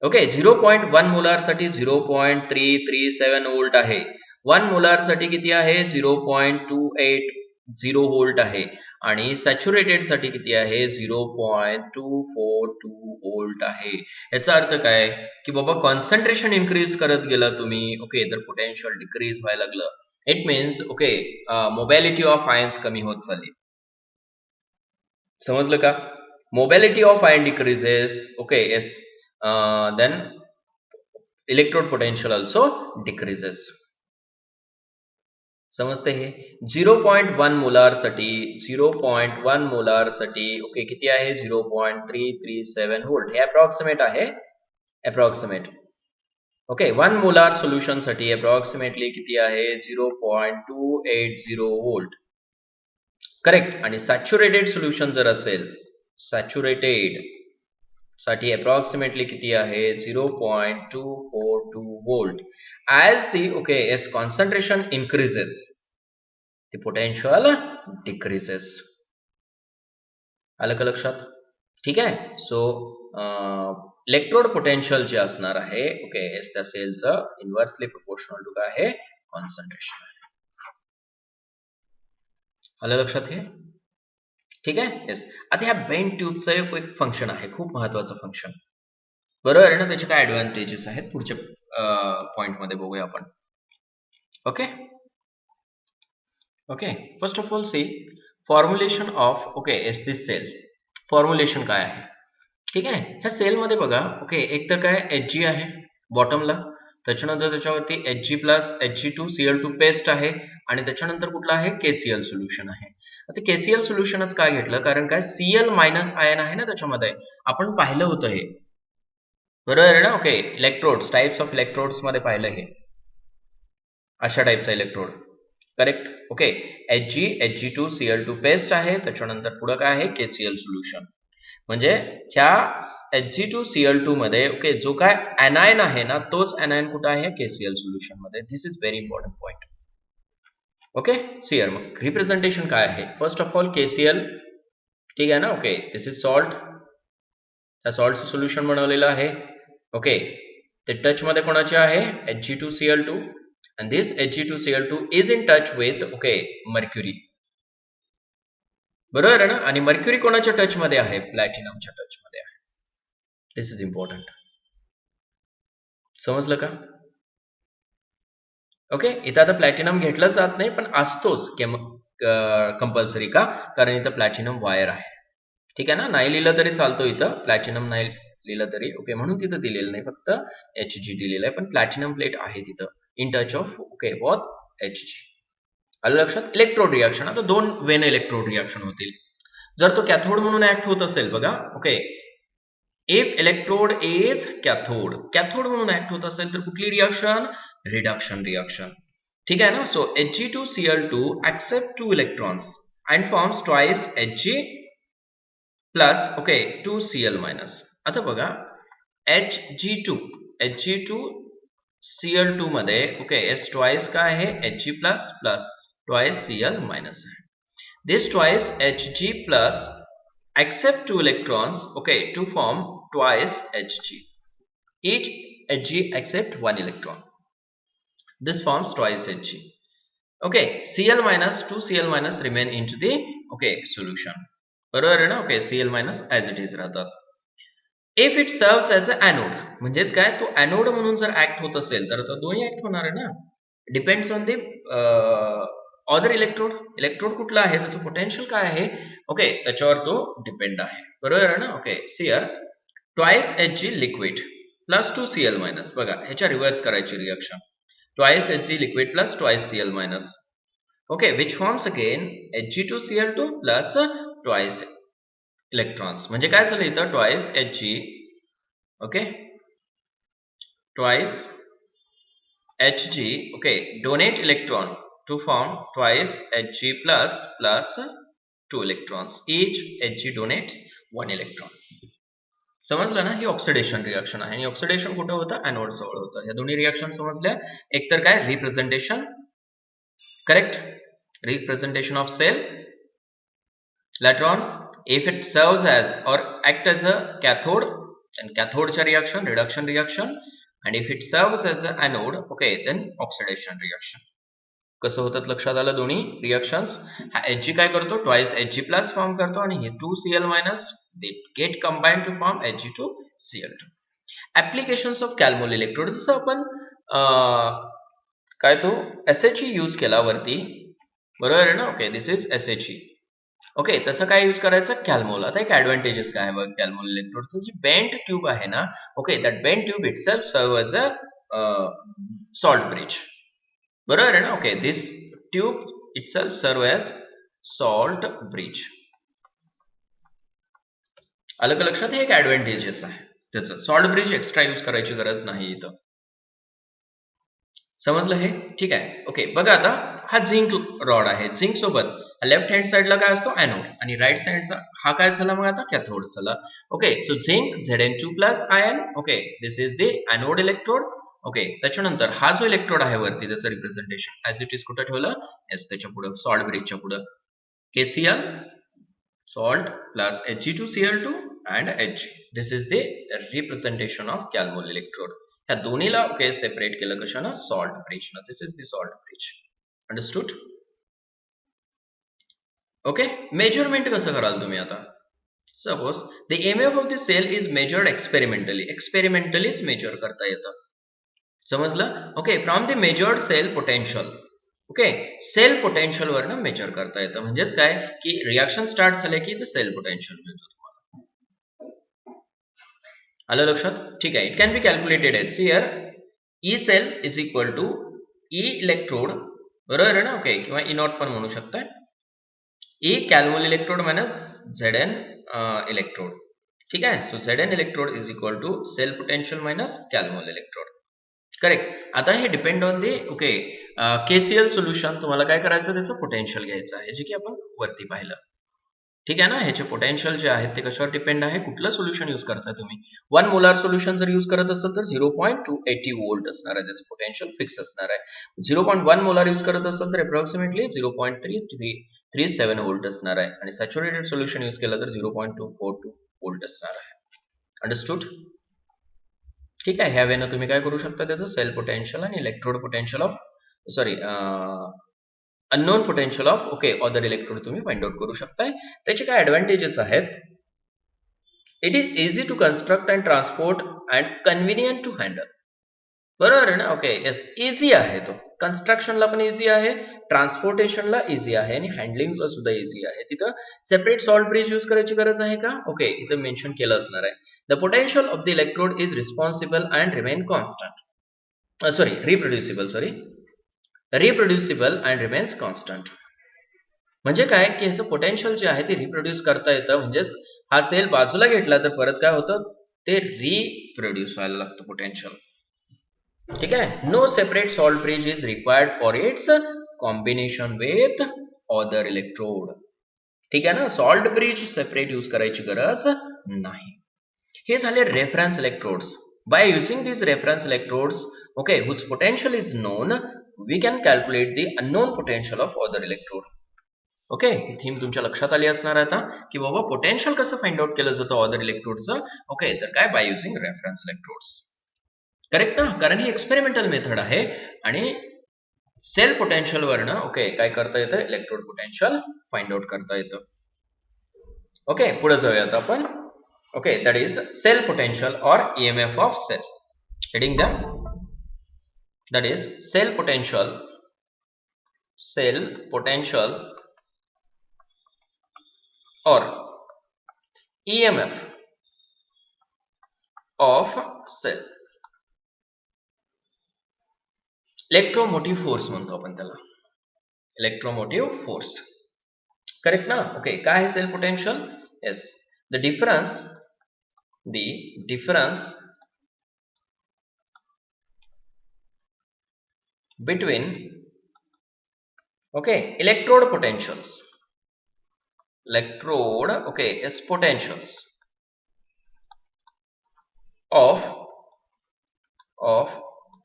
ओके, 0.1 मोलार साठी 0.337 व्होल्ट आहे. 1 मोलार साठी किती आहे? 0.280 व्होल्ट आहे. आणि सॅच्युरेटेड साठी किती आहे? 0.242 व्होल्ट आहे. याचा अर्थ काय की बाबा कॉन्सन्ट्रेशन इन्क्रीज करत गेला तुम्ही, ओके, तर पोटेन्शियल डिक्रीज व्हायला लागलं. It means okay, mobility of ions कमी होत चालली. समजलं का? Mobility of ion decreases. Okay, yes. Then electrode potential also decreases. समजते हे? 0.1 मोलार साठी 0.1 मोलार साठी ओके किती आहे? 0.337 व्होल्ट. हे अप्रॉक्सिमेट आहे, अप्रॉक्सिमेट. ओके, 1 मोलार सोल्युशन साठी अप्रॉक्सिमेटली किती आहे? 0.280 व्होल्ट. करेक्ट. आणि सॅच्युरेटेड सोल्युशन जर असेल, सॅच्युरेटेड साठी अप्रॉक्सिमेटली किती आहे? 0.242 volt. As the okay S concentration increases, the potential decreases. आलं का लक्षात? ठीक आहे. सो इलेक्ट्रोड पोटेन्शियल जे असणार आहे ओके एस त्या सेलचं इन्व्हर्सली प्रोपोर्शनल टू काय आहे? कॉन्सन्ट्रेशन आहे. आलं लक्षात हे? ठीक आहे. येस. आता ह्या बेंड ट्यूबचं एक फंक्शन आहे, खूप महत्वाचं फंक्शन, बरोबर आहे ना? त्याचे काय ऍडव्हान्टेजेस आहेत पुढच्या पॉइंट मध्ये बघूया आपण. Okay okay, first of all see formulation of okay as this cell. Formulation काय आहे? ठीक आहे. ह्या सेलमध्ये बघा ओके एक तर काय Hg आहे बॉटमला, त्याच्यानंतर त्याच्यावरती Hg प्लस Hg2Cl2 पेस्ट आहे आणि त्याच्यानंतर कुठला आहे? KCl सोल्युशन आहे. आता KCl सोल्युशनच काय घेतलं? कारण काय Cl मायनस आयन आहे ना त्याच्यामध्ये, आपण पाहिलं होतं हे, बरोबर आहे ना? Okay, electrodes, types of electrodes मध्ये पाहिलं हे, अशा टाइपचा electrode. Correct. Okay, Hg Hg2Cl2 paste आहे, त्याच्यानंतर पुढे काय आहे? KCl solution. म्हणजे ह्या Hg2Cl2 मध्ये ओके जो काय एनायन आहे ना तोच एनायन कुठे आहे? KCl सोल्युशन मध्ये. This is very important point. Okay, see here मग रिप्रेझेंटेशन काय आहे? फर्स्ट ऑफ ऑल KCl, ठीक आहे ना? Okay, this is salt. त्या सॉल्टचं सोल्युशन बनवलेलं आहे. ओके, ते टच मध्ये कोणाचे आहे? Hg2Cl2 and this Hg2Cl2 is in touch with okay mercury, बरोबर आहे ना? आणि मर्क्युरी कोणाच्या टच मध्ये आहे? प्लॅटिनमच्या टच मध्ये आहे. दिस इज इम्पॉर्टंट. समजलं का? ओके, इथं आता प्लॅटिनम घेतलं जात नाही पण असतोच कंपल्सरी. का? कारण इथं प्लॅटिनम वायर आहे. ठीक आहे ना? नाही लिहिलं तरी चालतो इथं, प्लॅटिनम नाही लिहिलं तरी ओके, म्हणून तिथं दिलेलं नाही, फक्त Hg दिलेलं आहे, पण प्लॅटिनम प्लेट आहे तिथं in touch of okay what Hg. आलं लक्षात? इलेक्ट्रोड रिॲक्शन, आता दोन वेने इलेक्ट्रोड रिॲक्शन होतील. जर तो कॅथोड म्हणून ऍक्ट होत असेल बघा okay, if electrode is cathode, cathode म्हणून ऍक्ट होत असेल तर कुठली रिॲक्शन? Reduction reaction. ठीक आहे ना? So Hg2Cl2 accept 2 electrons and forms twice Hg plus okay 2Cl minus. आता बघा Hg2 Cl2 मध्ये ओके S ट्वाइस काय आहे Hg plus plus twice Cl minus आहे. This twice Hg plus accept two electrons okay to form twice Hg. Each Hg accept one electron. This forms twice Hg. Okay, Cl minus 2Cl minus remain into the okay solution. बरोबर आहे ना. Okay Cl minus as it is राहतात. If it serves age a anode म्हणजेच काय तो anode म्हणून जर act होत असेल तर दोन्ही ऍक्ट होणार आहे ना. Depends on the other electrode कुठला आहे त्याचं पोटेन्शियल काय आहे ओके त्याच्यावर तो डिपेंड आहे. बरोबर आहे ना. Okay see here twice Hg liquid plus 2Cl minus. बघा ह्याच्या रिव्हर्स करायची reaction. Twice Hg liquid plus twice Cl minus. Okay which forms again Hg2Cl2 plus twice electrons. म्हणजे काय झालं इथं twice Hg okay twice Hg okay donate electron to form twice Hg plus plus 2 electrons. Each Hg donates 1 electron. समजलं ना. ही oxidation reaction आहे आणि oxidation कुठं होतं एनोड जवळ होतं. या दोन्ही रिएक्शन समजल्या. एकतर काय representation correct representation of cell later on if it serves as or act as a cathode then cathode reaction reduction reaction and if it serves as a anode okay then oxidation reaction. कसं होतात लक्षात आलं दोन्ही reactions. हा Hg काय करतो twice Hg plus form करतो आणि हे 2Cl minus they get combined to form Hg2Cl2. Applications of calomel electrode जसं आपण काय तो SHE यूज केला वरती बरोबर आहे ना. Okay this is SHE. Okay तसं काय यूज करायचं कॅल्मोल. आता एक ऍडव्हान्टेजेस काय आहे बघ कॅल्मोल इलेक्ट्रोडचं जी बेंट ट्यूब आहे ना okay that bent tube it self serve as a salt bridge. बरोबर आहे ना. Okay this tube it self serve as salt bridge. आलं का लक्षात. हे एक ऍडव्हान्टेजेस आहे त्याचं. सॉल्ट ब्रिज एक्स्ट्रा यूज करायची गरज नाही इथं. समजलं हे ठीक आहे. ओके बघा आता हा झिंक रॉड आहे. झिंक सोबत लेफ्ट हँड साइडला काय असतो एनोड आणि राईट साइडचा हा काय झाला मग आता कॅथोड झाला. Okay so zinc Zn2 plus ion okay this is the anode electrode. Okay त्याच्यानंतर हा जो इलेक्ट्रोड आहे वरती त्याचं रिप्रेझेंटेशन ऍज इट इज कुठं ठेवलं एस त्याच्या पुढे सॉल्ट ब्रिजच्या पुढे KCl salt plus Hg2Cl2 and Hg. This is the representation of Calmol electrode. ह्या दोन्हीला ओके सेपरेट केलं कशानं सॉल्ट ब्रिज न. This is the salt bridge. Understood. Okay measurement कसं कराल तुम्ही आता. Suppose the EMF of the cell is measured एक्सपेरिमेंटलीच measure करता येतं. समजलं. Okay from the measured cell potential okay cell potential वरनं मेजर करता येतं. म्हणजेच काय की रिएक्शन स्टार्ट झाले की सेल पोटेन्शियल मिळतो तुम्हाला. आलं लक्षात. ठीक आहे. It can be calculated as here E cell is equal to E electrode बरोबर आहे ना. ओके किंवा ई नॉट पण म्हणू शकता. E calomel electrode minus Zn electrode. ठीक आहे. So Zn electrode is equal to cell potential minus calomel electrode. Correct. आता हे depend on the okay KCl solution. तुम्हाला काय करायचं त्याचं पोटेन्शियल घ्यायचं आहे जे की आपण वरती पाहिलं. ठीक आहे ना. ह्याचे पोटेन्शियल जे आहेत ते कशावर डिपेंड आहे कुठलं सोल्युशन यूज करता तुम्ही. 1 मोलार सोल्युशन जर यूज करत असाल तर 0.280 वोल्ट असणार आहे त्याचं पोटेन्शियल फिक्स असणार आहे. 0.1 मोलार यूज करत असाल तर अप्रॉक्सिमेटली 0.337 वोल्ट असणार आहे आणि सॅच्युरेटेड सोल्युशन यूज केलं तर 0.242 वोल्ट असणार आहे. अंडरस्टूड. ठीक आहे. ह्या वेळेनं तुम्ही काय करू शकता त्याचं सेल पोटेन्शियल आणि electrode potential of sorry unknown potential of okay other electrode तुम्ही फाइंड आउट करू शकताय. त्याचे काय ऍडव्हान्टेजेस आहेत. It is easy to construct and transport and convenient to handle. बरोबर आहे ना. ओके येस इझी आहे तो. कन्स्ट्रक्शनला पण इझी आहे ट्रान्सपोर्टेशनला इझी आहे आणि हँडलिंगला सुद्धा इझी आहे. तिथं सेपरेट सॉल्ट ब्रिज यूज करायची गरज आहे का. ओके इथं मेन्शन केलं असणार आहे. The potential of the electrode is responsible and remain constant reproducible and remains constant. म्हणजे काय की ह्याचं पोटेन्शियल जे आहे ते रिप्रोड्यूस करता येतं. म्हणजेच हा सेल बाजूला घेतला तर परत काय होतं ते रिप्रोड्यूस व्हायला लागतं पोटेन्शियल. ठीक आहे. No separate salt bridge is required for its combination with other electrode. ठीक आहे ना, सॉल्ट ब्रिज सेपरेट यूज करायची गरज नाही. हे झाले reference electrodes. By using these reference electrodes, okay, whose potential is known, we can calculate the unknown potential of other electrode. Okay, he theme तुमच्या लक्षात आली असणार आहे आता की बाबा पोटेन्शियल कसं फाइंड आउट केलं जातं अदर इलेक्ट्रोडचं. ओके, तर काय, by using reference electrodes. Correct ना, कारण ही एक्सपेरिमेंटल मेथड आहे आणि सेल पोटेन्शियल वरनं ओके काय करता येतं, इलेक्ट्रोड पोटेन्शियल फाइंड आउट करता येतं. ओके, पुढे जाऊयात आपण. Okay, that is cell potential or EMF of cell. Heading them, that is cell potential or EMF of cell. Electromotive force म्हणतो आपण त्याला, electromotive force. Correct ना? Okay, काय आहे cell potential? Yes, the difference between okay electrode potentials okay is potentials of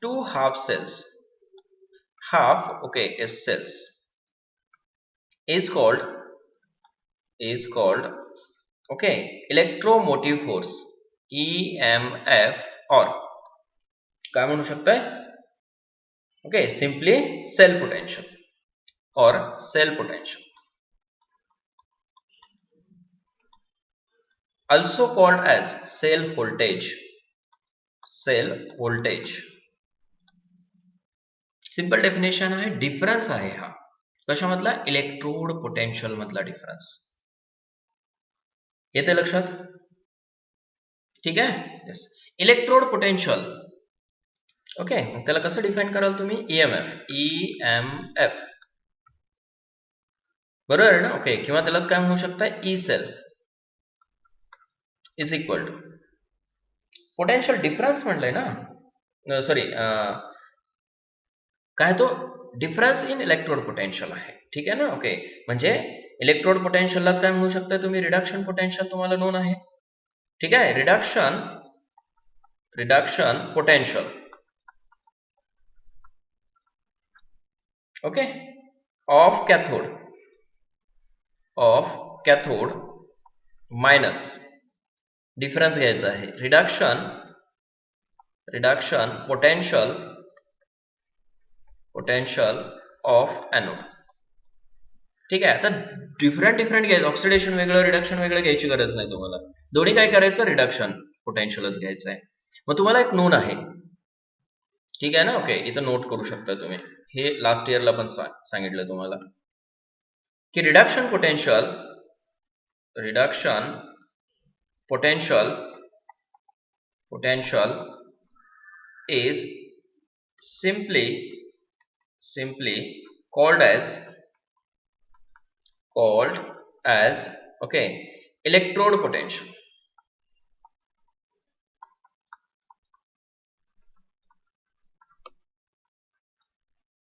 two half cells, okay is cells, is called okay electromotive force, EMF, or काय म्हणू शकताय, okay simply cell potential or cell potential, also called as cell voltage. Simple definition आहे, difference आहे हा कशामधला, electrode potential मधला difference. येते लक्षात? ठीक आहे. Yes, electrode potential. ओके, मग त्याला कसं डिफाइन कराल तुम्ही, EMF बरोबर आहे ना. ओके, किंवा त्यालाच काय म्हणू शकता, E cell is equal to potential difference म्हणलंय ना, सॉरी काय तो डिफरन्स इन इलेक्ट्रोड पोटेन्शियल आहे. ठीक आहे ना. ओके, म्हणजे इलेक्ट्रोड पोटेन्शियललाच काय म्हणू शकता तुम्ही, रिडक्शन पोटेन्शियल तुम्हाला नोन आहे. ठीक आहे, reduction potential okay of cathode minus difference घ्यायचा आहे, रिडक्शन पोटेन्शियल ऑफ एनोड. ठीक आहे, आता डिफरंट घ्यायचं, ऑक्सिडेशन वेगळं रिडक्शन वेगळं घ्यायची गरज नाही तुम्हाला, दोन्ही काय करायचं, रिडक्शन पोटेन्शियलच घ्यायचं आहे. मग तुम्हाला एक नोन आहे. ठीक आहे ना. ओके, इथं नोट करू शकता तुम्ही, हे लास्ट इयरला पण सांगितलं तुम्हाला की reduction potential is simply called as okay electrode potential.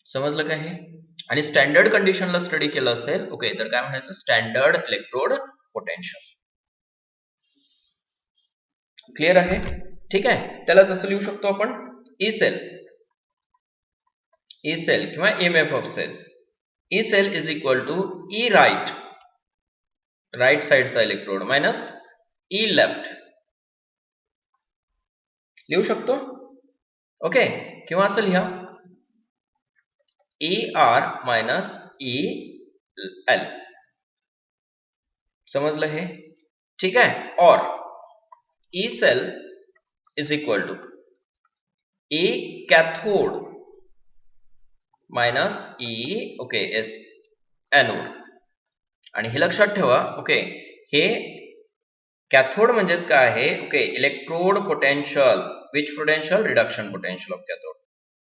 समजलं काय हे? आणि स्टँडर्ड कंडिशनला स्टडी केलं असेल ओके तर काय म्हणायचं, स्टँडर्ड इलेक्ट्रोड पोटेन्शियल. क्लिअर आहे? ठीक आहे, त्यालाच असं लिहू शकतो आपण, ई सेल किंवा EMF of cell. E cell is equal to E right साइडचा इलेक्ट्रोड मायनस ई लेफ्ट लिहू शकतो. ओके, किंवा असं लिहा ER मायनस EL. समजलं हे? ठीक आहे. और E cell is equal to E cathode minus E okay as anode. आणि हे लक्षात ठेवा ओके, हे कॅथोड म्हणजेच काय आहे, okay electrode potential, which potential, reduction potential of cathode.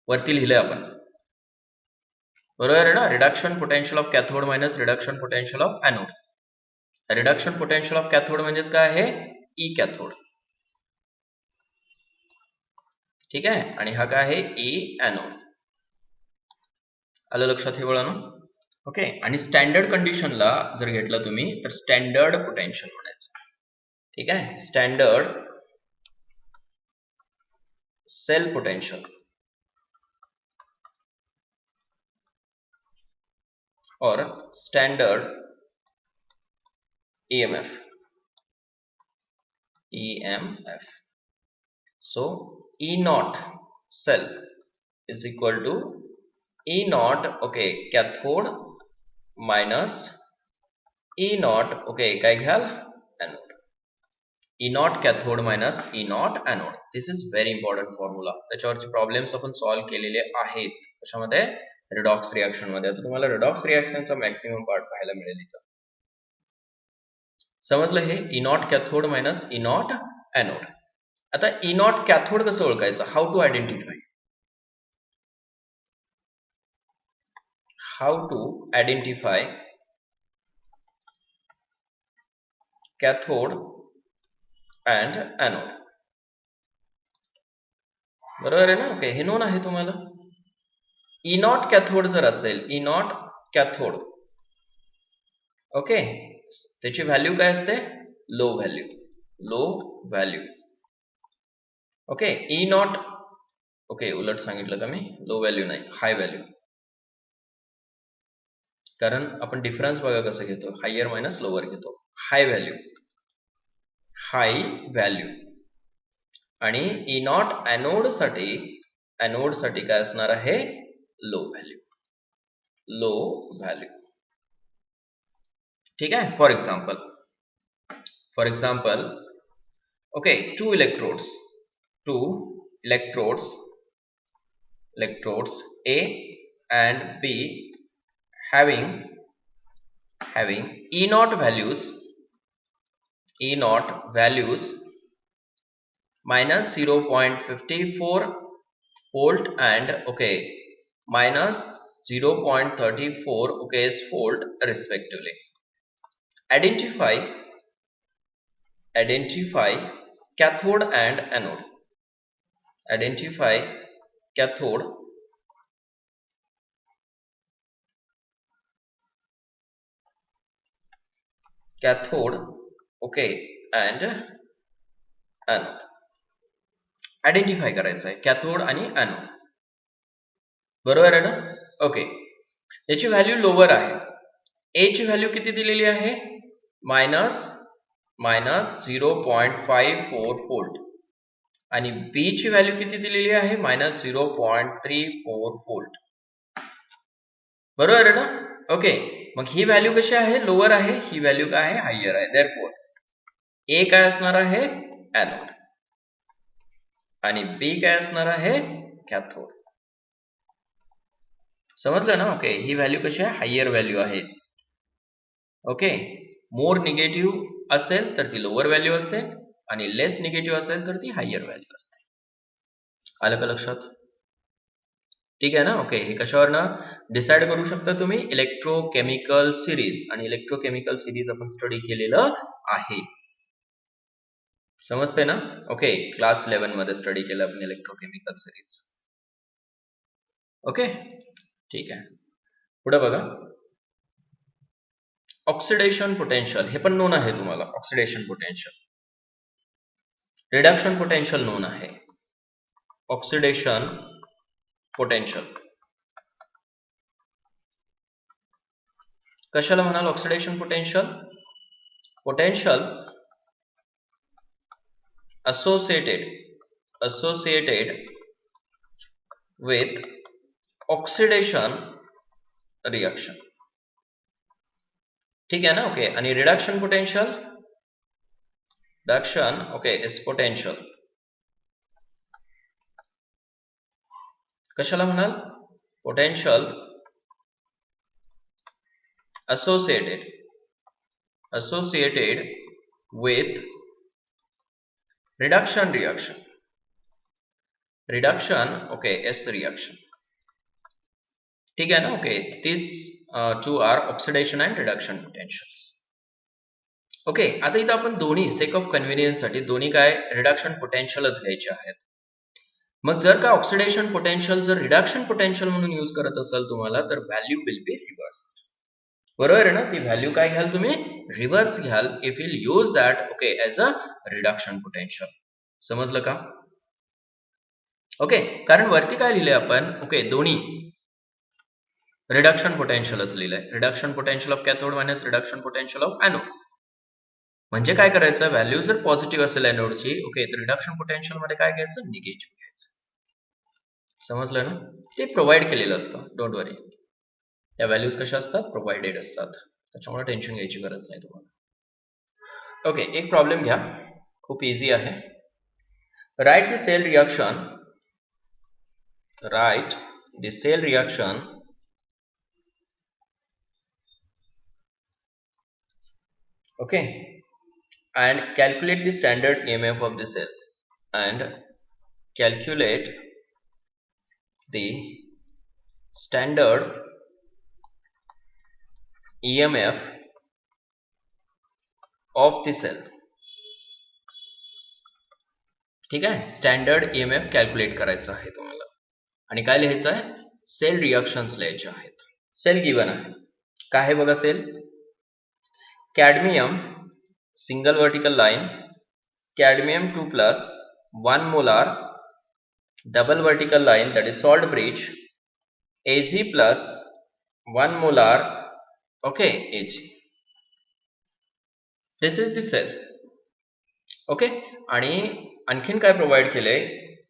वरती लिहिले आपण, बरोबर आहे ना, reduction potential of cathode minus reduction potential of anode. Reduction potential of cathode म्हणजेच काय आहे, ई कॅथोड. ठीक आहे, आणि हा काय आहे, ई एनोड. आलं लक्षात हे वळण? ओके. आणि स्टँडर्ड कंडिशनला जर घेतलं तुम्ही तर स्टँडर्ड पोटेन्शियल म्हणायचं. ठीक आहे. स्टँडर्ड सेल पोटेन्शियल और standard EMF. So E naught cell is equal to E naught, okay, cathode minus E naught, okay, काय घ्याल, anode. E naught cathode minus E naught anode. This is very important formula. त्याच्यावरचे problems आपण solve केलेले आहेत. कशामध्ये? Redox reaction मध्ये. आता तुम्हाला रिडॉक्स रिएक्शनचा मॅक्सिमम पार्ट पाहायला मिळेल इथं. समजलं हे? E naught cathode minus E naught anode. आता E naught cathode कसं ओळखायचं? How to identify? How to identify cathode and anode? बरोबर आहे ना? ओके, हे नोन आहे तुम्हाला. E naught cathode जर असेल, E naught cathode, ओके, त्याची व्हॅल्यू काय असते? Low value. Low value. Okay. E naught, okay, उलट सांगितलं का मी? लो व्हॅल्यू नाही, हाय व्हॅल्यू. कारण आपण डिफरन्स बघा कसं घेतो, हायर मायनस लोअर घेतो. High value, high value. आणि E naught एनोड साठी काय असणार आहे? Low value. Low value. ठीक आहे. For example, okay, two electrodes A and B having E naught values minus 0.54 volt and, okay, minus 0.34, okay, volt respectively. Identify cathode and anode. Identify cathode okay and anode. Identify करायचं आहे cathode आणि anode. बरोबर आहे ना? Okay. याची value lower आहे. ए ची value किती दिलेली आहे? Minus 0.54 volt. आणि बी ची व्हॅल्यू किती दिलेली आहे? Minus 0.34 volt. बरोबर आहे ना? ओके. मग ही व्हॅल्यू कशी आहे? लोअर आहे. ही व्हॅल्यू काय आहे? हायर आहे. देअरफॉर ए काय असणार आहे? एनोड. आणि बी काय असणार आहे? कॅथोड. समजलं ना? ओके. ही व्हॅल्यू कशी आहे? हायर व्हॅल्यू आहे. ओके. मोर निगेटिव्ह असेल तर ती लोअर व्हॅल्यू असते आणि लेस निगेटिव्ह असेल तर ती हायर व्हॅल्यू असते. आलं का लक्षात? ठीक आहे ना? ओके. हे कशावरनं डिसाइड करू शकता तुम्ही? Electrochemical series. आणि इलेक्ट्रोकेमिकल सिरीज आपण स्टडी केलेलं आहे. समजते ना? ओके. क्लास 11 मध्ये स्टडी केलं आपण इलेक्ट्रोकेमिकल सिरीज. ओके. ठीक आहे. पुढे बघा. ऑक्सिडेशन पोटेन्शियल, हे पण नोन आहे तुम्हाला. Oxidation potential. Reduction potential non आहे. ऑक्सिडेशन पोटेन्शियल कशाला म्हणाल? Oxidation potential associated with oxidation reaction. ठीक आहे ना? ओके. आणि reduction potential, okay, is potential कशाला म्हणाल? Potential associated with reduction reaction. Okay, S reaction. ठीक आहे ना? Okay. these two are oxidation and reduction potentials. Okay. आता इथं आपण दोन्ही सेक ऑफ कन्व्हिनियन्स साठी दोन्ही काय रिडक्शन पोटेन्शियलच घ्यायचे आहेत. मग जर का ऑक्सिडेशन पोटेन्शियल जर रिडक्शन पोटेन्शियल म्हणून यूज करत असाल तुम्हाला तर व्हॅल्यू विल बी रिव्हर्स्ड. बरोबर आहे ना. ती व्हॅल्यू काय घ्याल तुम्ही, रिव्हर्स घ्याल if will use that okay as a reduction potential. समजलं का? ओके, कारण वरती काय लिहिलंय आपण, ओके दोन्ही रिडक्शन पोटेन्शियलच लिहिलंय. Reduction potential of cathode minus reduction potential of anode. म्हणजे काय करायचं, व्हॅल्यू जर पॉझिटिव्ह असेल एनोडची ओके, तर रिडक्शन पोटेन्शियल मध्ये काय घ्यायचं, निगेटिव्ह घ्यायचं. समजलं ना? ते प्रोव्हाइड केलेलं असतं, डोंट वरी. त्या व्हॅल्यूज कशा असतात, प्रोव्हाइडेड असतात, त्याच्यामुळे टेन्शन घ्यायची गरज नाही तुम्हाला. ओके, एक प्रॉब्लेम घ्या, खूप इझी आहे. Write the cell reaction, write the cell reaction okay and calculate the standard EMF of the cell and calculate the standard EMF of the cell. ठीक आहे, स्टँडर्ड EMF कॅल्क्युलेट करायचं आहे तुम्हाला. आणि काय लिहायचं आहे, सेल रिएक्शन्स लिहायचे आहेत. सेल गिवन आहे, काय आहे बघा cell, cadmium single vertical line, cadmium 2 plus 1 molar double vertical line that is salt bridge, Ag plus 1 molar okay Ag. This is the cell. okay, आणि आणखीन काय प्रोव्हाइड केलंय,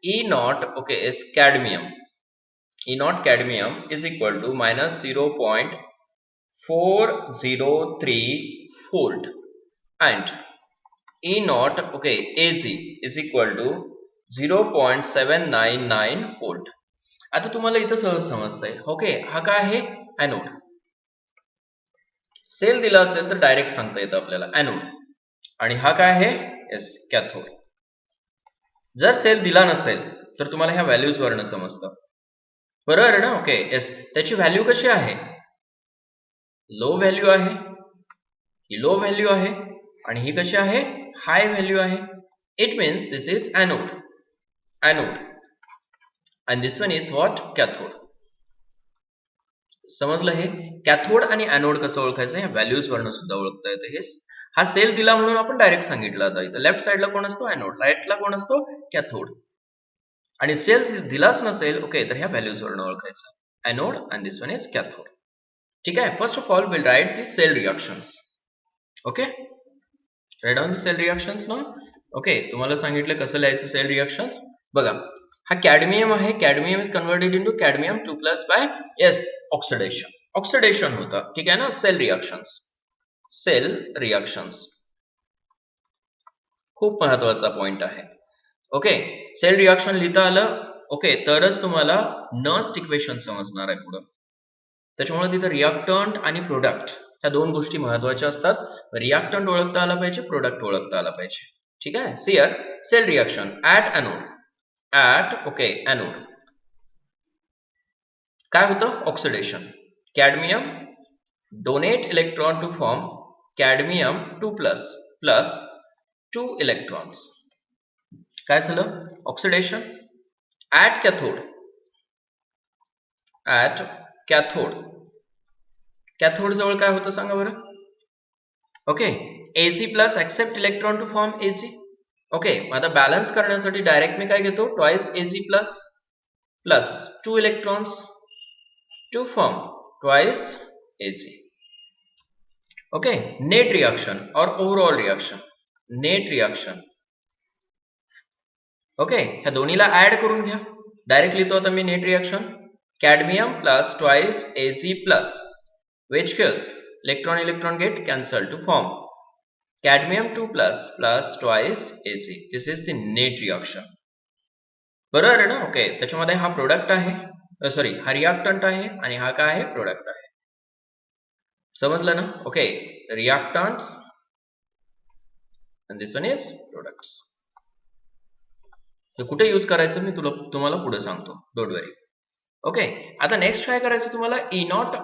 E naught okay is cadmium. E naught cadmium is equal to minus 0.403 volt and E naught okay Ag is equal to 0.799 volt. आता तुम्हाला इथं सहज समजतंय. Okay, हा काय आहे, एनोड. सेल दिला असेल तर डायरेक्ट सांगता येतं आपल्याला एनोड, आणि हा काय आहे, एस कॅथोड. जर सेल दिला नसेल तर तुम्हाला ह्या व्हॅल्यूज वरनं समजतं, बरोबर आहे ना. ओके एस, त्याची व्हॅल्यू कशी आहे, लो व्हॅल्यू आहे, ही लो व्हॅल्यू आहे, आणि ही कशी आहे, हाय व्हॅल्यू आहे. It means this is anode, anode, and this one is what, cathode. समजलं हे, कॅथोड आणि एनोड कसं ओळखायचं, ह्या व्हॅल्यूज वरनं सुद्धा ओळखता येतं. हे हा सेल दिला म्हणून आपण डायरेक्ट सांगितलं. आता इथं लेफ्ट साइडला कोण असतो, एनोड, राईटला कोण असतो, कॅथोड. आणि सेल दिलाच नसेल ओके, तर ह्या व्हॅल्यूज वरनं ओळखायचं, anode and this one is cathode. ठीक आहे, first of all will write the cell reactions. Okay, write down the cell reactions ना. ओके, तुम्हाला सांगितलं कसं लिहायचं सेल रिएक्शन्स. बघा, हा कॅडमियम आहे, cadmium is converted into cadmium 2 plus by S oxidation. Oxidation होतं, ठीक आहे ना. सेल रिएक्शन्स, सेल रिएक्शन्स खूप महत्वाचा पॉइंट आहे. ओके, सेल रिएक्शन लिहिता आलं ओके, तरच तुम्हाला नर्स्ट इक्वेशन समजणार आहे पुढं. त्याच्यामुळे तिथं रिएक्टंट आणि प्रोडक्ट ह्या दोन गोष्टी महत्वाच्या असतात. रिएक्टंट ओळखता आला पाहिजे, प्रोडक्ट ओळखता आला पाहिजे. ठीक आहे, see here cell reaction at anode, at okay anode काय होतं, oxidation. Cadmium donate electron to form cadmium 2 plus plus 2 electrons. काय झालं, oxidation. At cathode, at cathode, cathode जवळ काय होतं सांगा बरं. Okay, Ag plus accept electron to form Ag. Okay, आता बॅलन्स करण्यासाठी डायरेक्ट मी काय घेतो, twice Ag plus plus 2 electrons to form twice Ag. Okay, net reaction और overall reaction, net reaction. Okay, ह्या दोन्हीला ऍड करून घ्या. डायरेक्ट लिहितो आता मी net reaction, cadmium plus twice Ag plus which gives electron electron get cancelled to form cadmium 2 plus plus twice Ag. This is the net reaction. बरोबर आहे ना. ओके, त्याच्यामध्ये हा प्रोडक्ट आहे, सॉरी हा रिएक्टंट आहे, आणि हा काय आहे, प्रोडक्ट आहे. समजलं ना. Okay, reactants and this one is products. तर कुठे यूज करायचं मी तुम्हाला पुढे सांगतो, डोंट वरी. ओके, आता नेक्स्ट काय करायचं तुम्हाला, ई नॉट.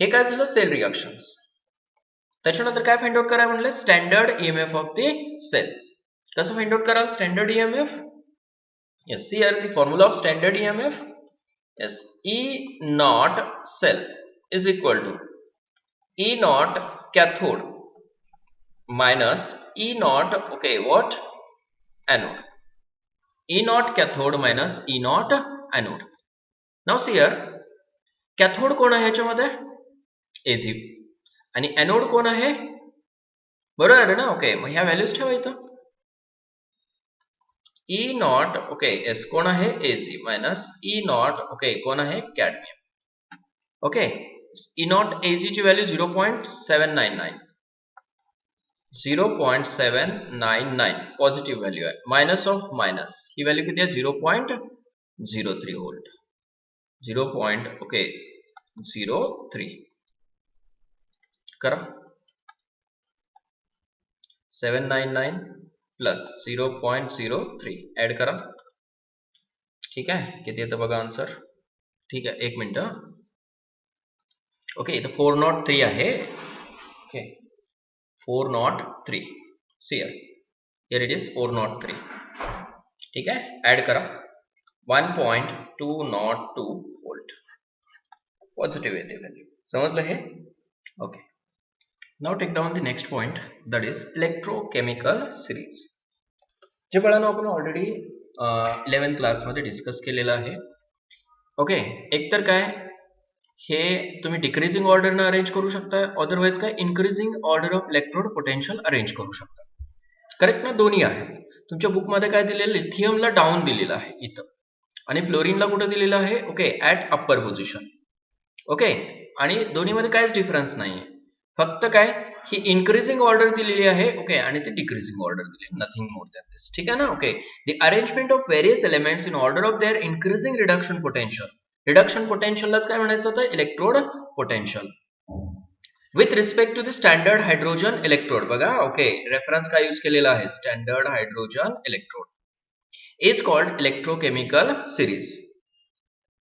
हे काय झालं, सेल रिएक्शन्स. त्याच्यानंतर काय फाइंड आउट करा म्हणलं, standard EMF of the cell. कसं फाइंड आउट कराल standard EMF. yes, see here the formula of standard EMF. yes, E naught cell is equal to E naught cathode minus E naught, okay, what? Anode. E naught cathode minus E naught anode. Now see here, cathode कोण आहे याच्यामध्ये? Ag. आणि anode कोण आहे? बरोबर आहे ना? Okay, मग ह्या व्हॅल्यूज ठेवा इथं. E naught, ओके, S कोण आहे? Ag minus E naught, okay, कोण आहे? Cadmium. Okay, E naught Ag ची व्हॅल्यू 0.799. 0.799 पॉझिटिव्ह व्हॅल्यू आहे. Minus of minus he value किती आहे? 0.03 व्होल्ट. 0.03 करा. 799 प्लस 0.03 ऍड करा. ठीक आहे, किती येतं बघा आन्सर. ठीक आहे, एक मिनिट. ओके, इथं 403 आहे. Okay, 403. C here it is 403. ठीक आहे, ऍड करा. 1.202 व्होल्ट पॉझिटिव्ह येते व्हॅल्यू. समजलं हे? Okay, now take down the next point, that is electrochemical series. जे बाळांनो आपण ऑलरेडी 11th क्लासमध्ये डिस्कस केलेलं आहे. ओके, एकतर काय हे तुम्ही डिक्रीजिंग ऑर्डरनं अरेंज करू शकता, अदरवाइज काय increasing order of electrode potential arrange करू शकता. करेक्ट ना? दोन्ही आहे. तुमच्या बुकमध्ये काय दिलेलं? लिथियमला डाऊन दिलेलं आहे इथं, आणि फ्लोरीनला कुठं दिलेलं आहे? Okay, at upper position. Okay, आणि दोन्हीमध्ये काहीच डिफरन्स नाहीये, फक्त काय ही इन्क्रीजिंग ऑर्डर दिलेली आहे. ओके, आणि ती डिक्रीजिंग ऑर्डर दिली, नथिंग मोर दॅन दिस. ठीक आहे ना? Okay, the arrangement of various elements in order of their increasing reduction potential. Reduction पोटेन्शियललाच काय म्हणायचं होतं? Electrode potential with respect to the standard hydrogen electrode. बघा, ओके, रेफरन्स काय यूज केलेला आहे? Standard hydrogen electrode is called electrochemical series.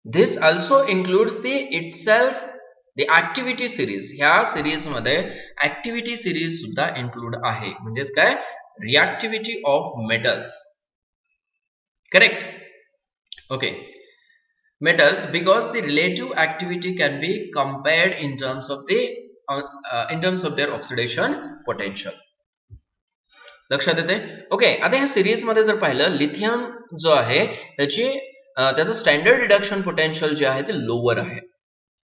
This also includes the itself the activity series. ह्या series मध्ये ऍक्टिव्हिटी सिरीज सुद्धा इन्क्लूड आहे. म्हणजेच काय? Reactivity of metals. Correct? Okay, metals, because the relative activity can be compared in terms of their oxidation potential. लक्षात येते? Okay, आता ह्या सिरीज मध्ये जर पाहिलं, लिथियम जो आहे त्याचं स्टँडर्ड रिडक्शन पोटेन्शियल जे आहे ते लोअर आहे.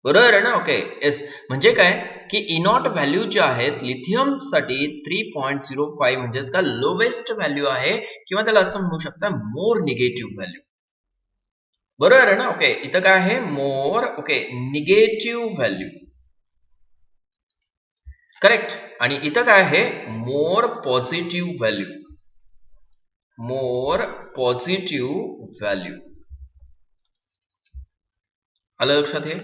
बरोबर आहे ना? Okay, yes. म्हणजे काय की इनॉट व्हॅल्यू जे आहेत लिथियम साठी 3.05 म्हणजेच का लोवेस्ट व्हॅल्यू आहे, किंवा त्याला असं म्हणू शकता मोर निगेटिव्ह व्हॅल्यू. बरोबर आहे ना? ओके, इथं काय आहे? मोर, ओके, निगेटिव्ह व्हॅल्यू. करेक्ट. आणि इथं काय आहे? मोर पॉझिटिव्ह व्हॅल्यू. मोर पॉझिटिव्ह व्हॅल्यू. आलं लक्षात हे?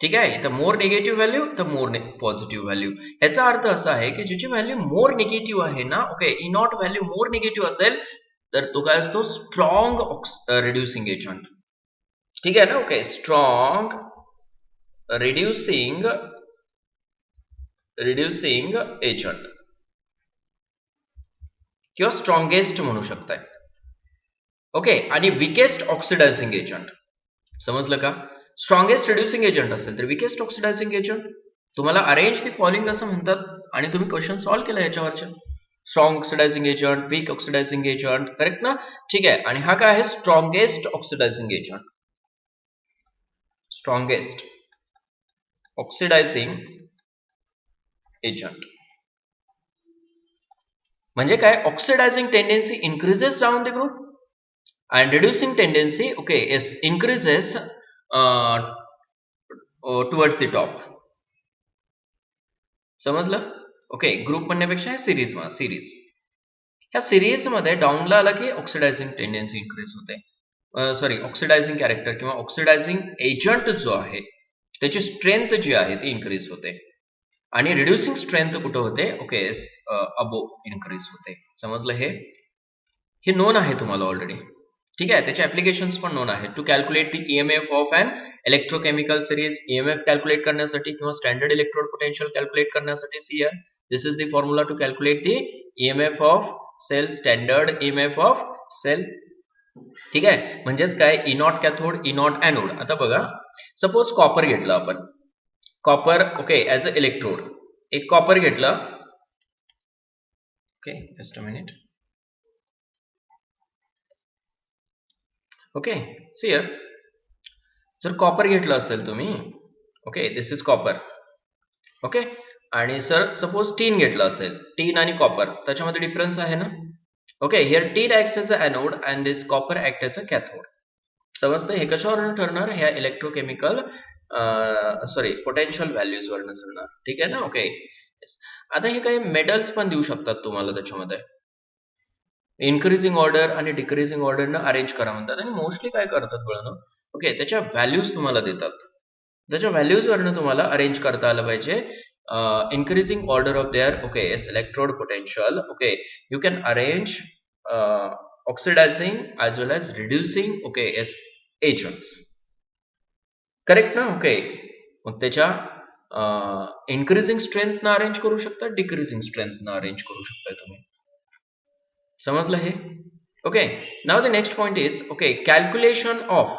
ठीक आहे, इथं मोर निगेटिव्ह व्हॅल्यू, तर मोर पॉझिटिव्ह व्हॅल्यू. याचा अर्थ असा आहे की ज्याची व्हॅल्यू मोर निगेटिव्ह आहे ना, ओके, इनॉट व्हॅल्यू मोर निगेटिव्ह असेल तर तो काय असतो? Strong reducing agent. ठीक आहे ना? ओके, स्ट्रॉंग रिड्युसिंग एजंट किंवा स्ट्रॉंगेस्ट म्हणू शकताय. ओके, आणि विकेस्ट ऑक्सिडायझिंग एजंट. समजलं का? स्ट्रॉंगेस्ट रिड्युसिंग एजंट असेल तर विकेस्ट ऑक्सिडायझिंग एजंट. तुम्हाला अरेंज दी फॉलोइंग असं म्हणतात, आणि तुम्ही क्वेश्चन सॉल्व्ह केला याच्यावरचे. Strong oxidizing agent, weak oxidizing agent. Correct ना? ठीक आहे, आणि हा काय आहे? Strongest oxidizing agent. Strongest oxidizing agent म्हणजे काय? Oxidizing tendency increases down the group and reducing tendency, okay, is increases towards the top. समजलं? ओके, ग्रुप म्हणण्यापेक्षा सिरीज मध्ये, सिरीज ह्या सिरीज मध्ये डाऊनला आला की ऑक्सिडायझिंग टेंडेन्सी इन्क्रीज होते. सॉरी, ऑक्सिडायझिंग कॅरेक्टर किंवा ऑक्सिडायझिंग एजंट जो आहे त्याची स्ट्रेंथ जी आहे ती इन्क्रीज होते, आणि रिड्युसिंग स्ट्रेंथ कुठं होते? ओके, अबो इन्क्रीज होते. समजलं हे? नोन आहे तुम्हाला ऑलरेडी. ठीक आहे, त्याचे ऍप्लिकेशन्स पण नोन आहेत. To calculate the EMF of an electrochemical series. EMF calculate करण्यासाठी किंवा स्टँडर्ड इलेक्ट्रोड पोटेन्शियल कॅल्क्युलेट करण्यासाठी see here this is the formula to calculate the EMF of cell, standard EMF of cell. ठीक आहे, म्हणजेच काय? E naught cathode, E naught anode. आता बघा, suppose copper घेतलं आपण. Copper okay as a electrode. एक कॉपर घेतलं okay just a minute okay see here जर कॉपर घेतलं असेल तुम्ही okay this is copper okay आणि सर सपोज टीन घेतलं असेल टीन आणि कॉपर त्याच्यामध्ये डिफरन्स आहे ना okay here tin acts age a anode and this copper act age a cathode. समजतं हे कशावरून ठरणार ह्या इलेक्ट्रोकेमिकल सॉरी पोटेन्शियल व्हॅल्यूजवरनं ठरणार. ठीक आहे ना ओके आता हे काही मेडल्स पण देऊ शकतात तुम्हाला त्याच्यामध्ये इन्क्रीजिंग ऑर्डर आणि डिक्रीजिंग ऑर्डरनं अरेंज करा म्हणतात आणि मोस्टली काय करतात बघा ना ओके त्याच्या व्हॅल्यूज तुम्हाला देतात त्याच्या व्हॅल्यूजवरनं तुम्हाला अरेंज करता आलं पाहिजे increasing order of their okay yes electrode potential okay you can arrange oxidizing as well as reducing okay yes agents correct ना okay मग त्याच्या increasing strength ना अरेंज करू शकता decreasing strength ना अरेंज करू शकता तुम्ही समजलं हे okay now the next point is okay calculation of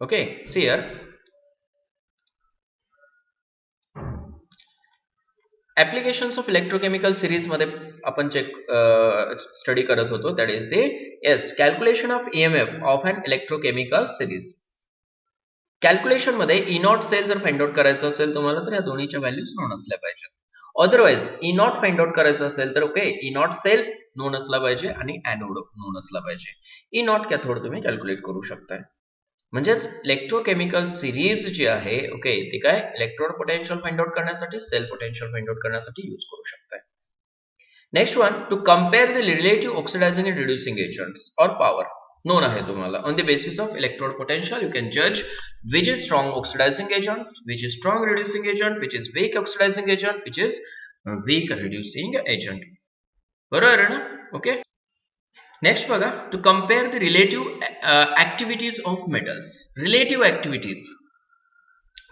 okay see here applications of electrochemical series मध्ये आपण चेक स्टडी करत होतो that is the yes calculation of EMF of an electrochemical series. Calculation मध्ये E0 सेल जर find out करायचं असेल तुम्हाला तर या दोन्हीच्या व्हॅल्यूज नोन असल्या पाहिजेत. अदरवाइज E0 फाइंड आउट करायचं असेल तर ओके E0 सेल नोन असला पाहिजे आणि ॲनोड नोन असला पाहिजे. E0 कॅथोड तुम्ही कॅल्क्युलेट करू शकताय. म्हणजेच इलेक्ट्रोकेमिकल सिरीज जी आहे ओके ती काय इलेक्ट्रोड पोटेन्शियल फाइंड आउट करण्यासाठी सेल पोटेन्शियल फाइंड आउट करण्यासाठी यूज करू शकताय. Next one two compare the relative oxidising and reducing agents और पॉवर known आहे तुम्हाला on the basis of electrode potential you can judge which is strong oxidizing agent which is strong reducing agent which is weak oxidizing agent which is weak reducing agent बरोबर आहे ना okay next बघा to compare the relative activities of metals relative activities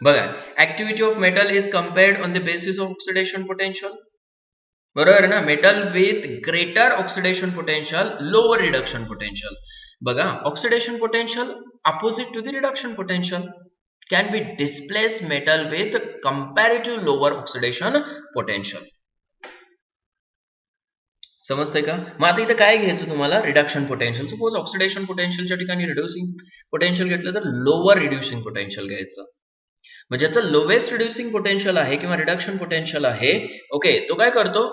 बघा activity of metal is compared on the basis of oxidation potential बरोबर ना metal with greater oxidation potential lower reduction potential बघा oxidation potential opposite to the reduction potential can be displaced metal with comparative lower oxidation potential. समजतंय का मग आता इथं काय घ्यायचं तुम्हाला रिडक्शन पोटेन्शियल सपोज ऑक्सिडेशन पोटेन्शियलच्या ठिकाणी रिड्युसिंग पोटेन्शियल घेतलं तर लोअर रिड्युसिंग पोटेन्शियल घ्यायचं मग ज्याचं लोवेस्ट रिड्युसिंग पोटेन्शियल आहे किंवा रिडक्शन पोटेन्शियल आहे ओके तो काय करतो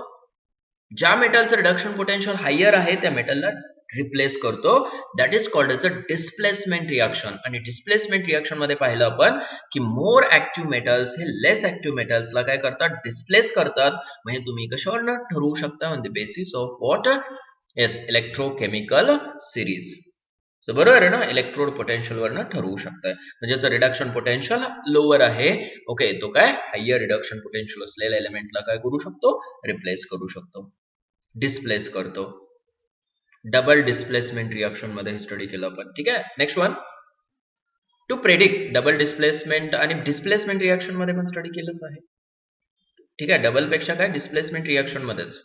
ज्या मेटलचं रिडक्शन पोटेन्शियल हायर आहे त्या मेटलला रिप्लेस करतो that is called as a displacement reaction आणि डिस्प्लेसमेंट रिएक्शन मध्ये पाहिलं आपण की मोर ऍक्टिव्ह मेटल्स हे लेस ऍक्टिव्ह मेटल्सला काय करतात डिस्प्लेस करतात म्हणजे तुम्ही कशावर ठरवू शकता on the basis of what yes electrochemical series बरोबर आहे ना इलेक्ट्रोड पोटेन्शियल वरनं ठरवू शकताय म्हणजे रिडक्शन पोटेन्शियल लोअर आहे ओके तो काय हायर रिडक्शन पोटेन्शियल असलेल्या एलिमेंटला काय करू शकतो रिप्लेस करू शकतो डिस्प्लेस करतो डबल डिस्प्लेसमेंट रिएक्शन मध्ये स्टडी केलं आपण ठीक आहे next one two predict double displacement आणि डिस्प्लेसमेंट रिएक्शन मध्ये पण स्टडी केलंच आहे ठीक आहे डबल पेक्षा काय डिस्प्लेसमेंट रिएक्शन मध्येच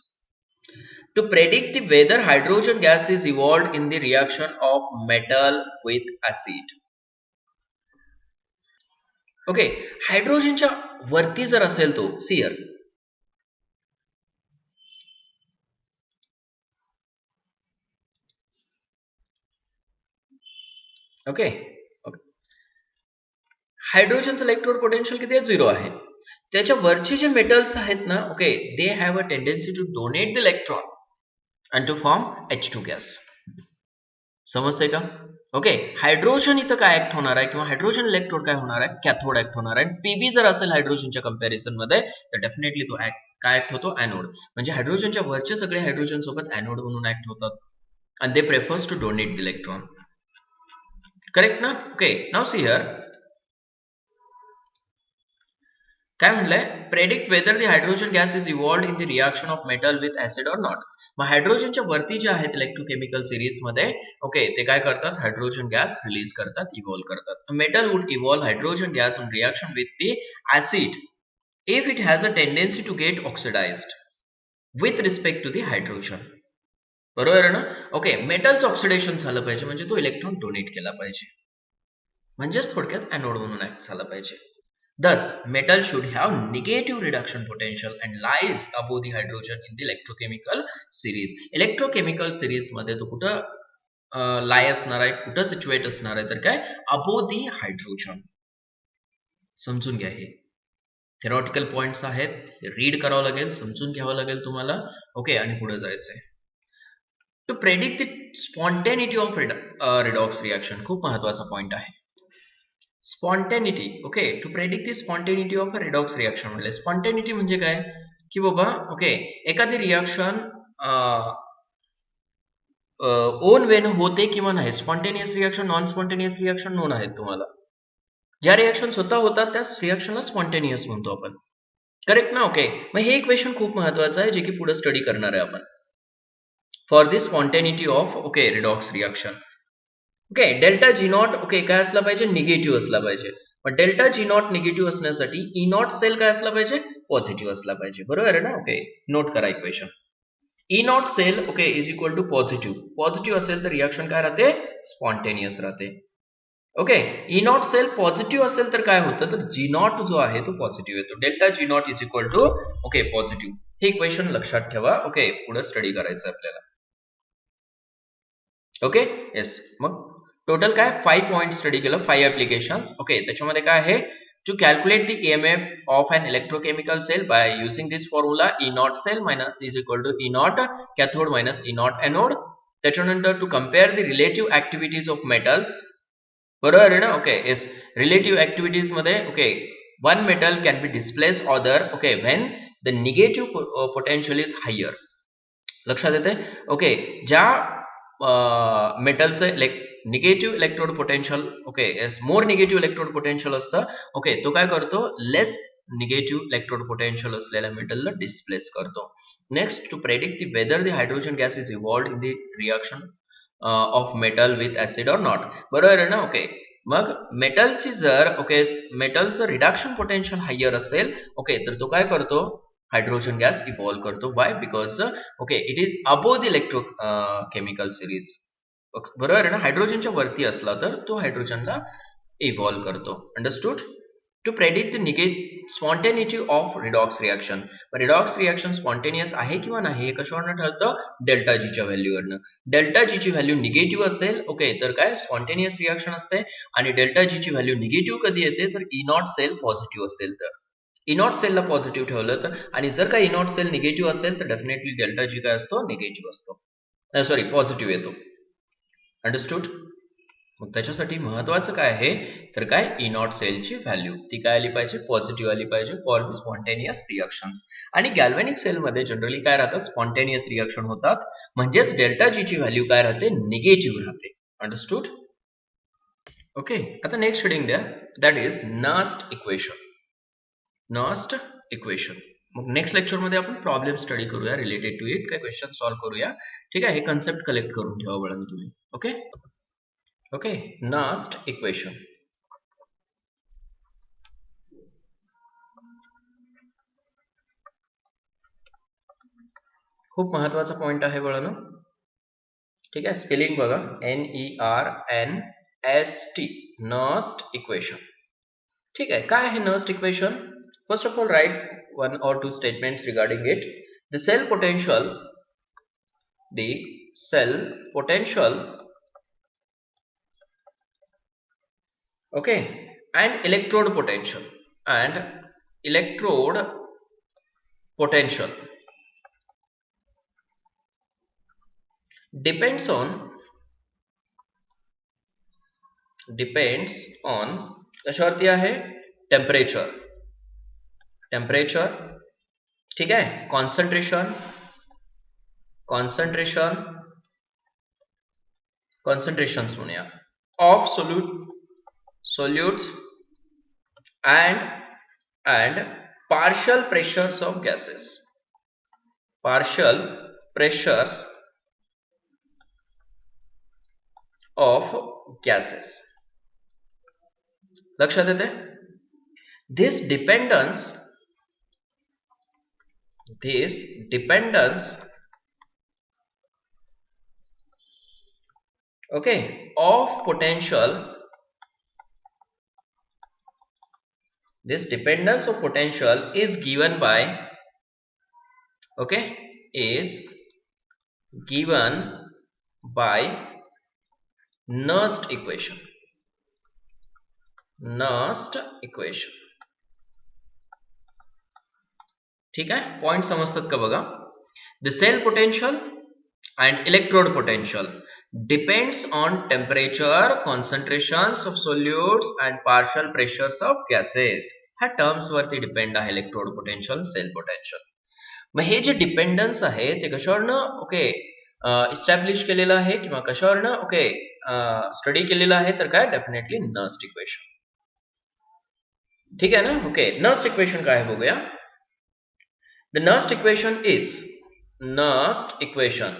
to predict the whether hydrogen gas is evolved in the reaction of metal with acid. Okay, हायड्रोजनच्या वरती जर असेल तो सियर ओके हायड्रोजनचं इलेक्ट्रोड पोटेन्शियल किती आहे 0 आहे त्याच्या वरचे जे मेटल्स आहेत ना okay they have a tendency to donate the electron and to form H2 gas समजते का ओके हायड्रोजन इथं काय ऍक्ट होणार आहे किंवा हायड्रोजन इलेक्ट्रोड काय होणार आहे कॅथोड ऍक्ट होणार आहे पीबी जर असेल हायड्रोजनच्या कंपॅरिझन मध्ये तर डेफिनेटली तो काय ऍक्ट होतो ॲनोड म्हणजे हायड्रोजनच्या वरचे सगळे हायड्रोजन सोबत ॲनोड म्हणून ऍक्ट होतात and they prefers to donate the electron correct ना okay now see here काय म्हणलंय predict whether the hydrogen gas is evolved in the reaction of metal with acid or not मग हायड्रोजनच्या वरती जे आहेत इलेक्ट्रोकेमिकल सिरीज मध्ये ओके ते काय करतात हायड्रोजन गॅस रिलीज करतात इव्हॉल्व करतात metal would evolve hydrogen gas on reaction with the acid if it has a tendency to get oxidized with respect to the hydrogen बरोबर आहे ना ओके मेटलचं ऑक्सिडेशन झालं पाहिजे म्हणजे तो इलेक्ट्रॉन डोनेट केला पाहिजे म्हणजेच थोडक्यात एनोड म्हणून ऍक्ट झाला पाहिजे. Thus, metal should have negative reduction potential and lies above the hydrogen in the electrochemical series. Electrochemical series मध्ये तो कुठं lie असणार आहे, कुठं सिच्युएट असणार आहे तर काय above the hydrogen. समजून घ्या हे थेरॉटिकल पॉइंट्स आहेत, रीड करावं लागेल, समजून घ्यावं लागेल तुम्हाला. ओके, आणि पुढे जायचंय. To predict the spontaneity of redox reaction खूप महत्वाचा पॉइंट आहे. Spontaneity. Okay, to predict the spontaneity of a redox reaction म्हणजे स्पॉन्टेनिटी म्हणजे काय की बाबा ओके एखादी रिएक्शन ओन वेन होते किंवा नाही. Spontaneous reaction, non spontaneous reaction non आहेत तुम्हाला. ज्या रिएक्शन स्वतः होतात त्याच रिएक्शनला स्पॉन्टेनियस म्हणतो आपण. करेक्ट ना. ओके, मग हे इक्वेशन खूप महत्वाचं आहे जे की पुढे स्टडी करणार आहे आपण for the spontaneity of okay redox reaction. Okay, delta G naught okay काय असला पाहिजे, निगेटिव्ह असला पाहिजे. पण डेल्टा जी नॉट निगेटिव्ह असण्यासाठी ई नॉट सेल काय असला पाहिजे, पॉझिटिव्ह असला पाहिजे. बरोबर आहे ना. ओके, नोट करा equation. E not cell okay is equal to positive. Positive असेल तर रिएक्शन काय राहते, स्पॉन्टेनियस राहते. Okay, E not cell positive असेल तर काय होतं, तर जी नॉट जो आहे तो पॉझिटिव्ह येतो. Delta G naught is equal to okay positive. हे इक्वेशन लक्षात ठेवा. ओके, पुढे स्टडी करायचं आपल्याला. ओके येस, मग टोटल काय 5 पॉइंट स्टडी केलं, 5 ऍप्लिकेशन्स. ओके, त्याच्यामध्ये काय आहे to calculate the EMF of an electrochemical cell by using this formula E not cell minus is equal to E not cathode minus E not anode. त्याच्यानंतर to compare the relative activities of metals. बरोबर आहे ना. Okay yes, relative activities मध्ये okay one metal can be displace other okay when the negative potential is higher. लक्षात येते. Okay, ज्या मेटलचं negative electrode potential okay yes मोर negative electrode potential असतं. Okay, तो काय करतो, लेस निगेटिव्ह इलेक्ट्रोड पोटेन्शियल असलेल्या मेटलला डिस्प्लेस करतो. Next, to predict the whether the hydrogen gas is evolved in the reaction of metal with acid or not. बरोबर आहे ना. ओके, मग मेटलची जर ओके मेटलचं रिडक्शन पोटेन्शियल हायर असेल ओके तर तो काय करतो, हायड्रोजन गॅस इव्हॉल्व करतो. Why, because okay it is above the electrochemical series. बरोबर आहे ना. हायड्रोजनच्या वरती असला तर तो हायड्रोजनला इव्हॉल्व करतो. Understood. To predict the spontaneity of redox reaction. Redox reaction spontaneous आहे किंवा नाही हे कशावरनं ठरतं, डेल्टा जीच्या व्हॅल्यूवरनं. डेल्टा जीची व्हॅल्यू निगेटिव्ह असेल ओके तर काय स्पॉन्टेनियस रिएक्शन असते, आणि डेल्टा जीची व्हॅल्यू निगेटिव्ह कधी येते तर ई नॉट सेल पॉझिटिव्ह असेल तर. ई नॉट सेलला पॉझिटिव्ह ठेवलं तर, आणि जर का ई नॉट सेल निगेटिव्ह असेल तर डेफिनेटली डेल्टा जी काय असतो, निगेटिव्ह असतो, सॉरी पॉझिटिव्ह येतो. अंडरस्टूड. मग त्याच्यासाठी महत्वाचं काय आहे तर काय ई नॉट सेलची व्हॅल्यू ती काय आली पाहिजे, पॉझिटिव्ह आली पाहिजे फॉर द स्पॉन्टेनियस रिएक्शन्स. आणि गॅल्व्हॅनिक सेलमध्ये जनरली काय राहतात, स्पॉन्टेनियस रिएक्शन होतात, म्हणजेच डेल्टा जी ची व्हॅल्यू काय राहते, निगेटिव्ह राहते. अंडरस्टूड. ओके, आता नेक्स्ट हेडिंग द्या, that is Nernst equation. Nernst equation. मग नेक्स्ट लेक्चर मध्ये आपण प्रॉब्लेम स्टडी करूया रिलेटेड टू इट, काय क्वेश्चन सॉल्व्ह करूया. ठीक आहे, हे कन्सेप्ट कलेक्ट करून ठेवा बळा तुम्ही. Okay okay, Nernst equation. खूप महत्वाचा पॉइंट आहे बळानो. ठीक आहे, स्पेलिंग बघा, NERNST, नस्ट इक्वेशन. ठीक आहे, काय आहे Nernst equation. First of all, write one or two statements regarding it. The cell potential, okay, and electrode potential depends on कशावरती आहे, टेम्परेचर. ठीक आहे, कॉन्सन्ट्रेशन्स म्हणूया of solutes and partial pressures of gases. लक्षात येते. this dependence okay of potential This dependence of potential is given by, okay, is given by Nernst equation. Nernst equation. ठीक है, point समजतात का बघा. The cell potential and electrode potential depends on temperature, concentrations of solutes and partial pressures of gases. ह्या terms वरती depend आहे electrode potential, sale potential. मग हे जे डिपेंडन्स आहे ते कशावरनं ओके इस्टॅब्लिश केलेलं आहे किंवा कशावरनं ओके स्टडी केलेलं आहे तर काय, डेफिनेटली नर्स्ट इक्वेशन. ठीक आहे ना. ओके, नर्स्ट इक्वेशन काय आहे बघूया. The Nernst equation is Nernst equation.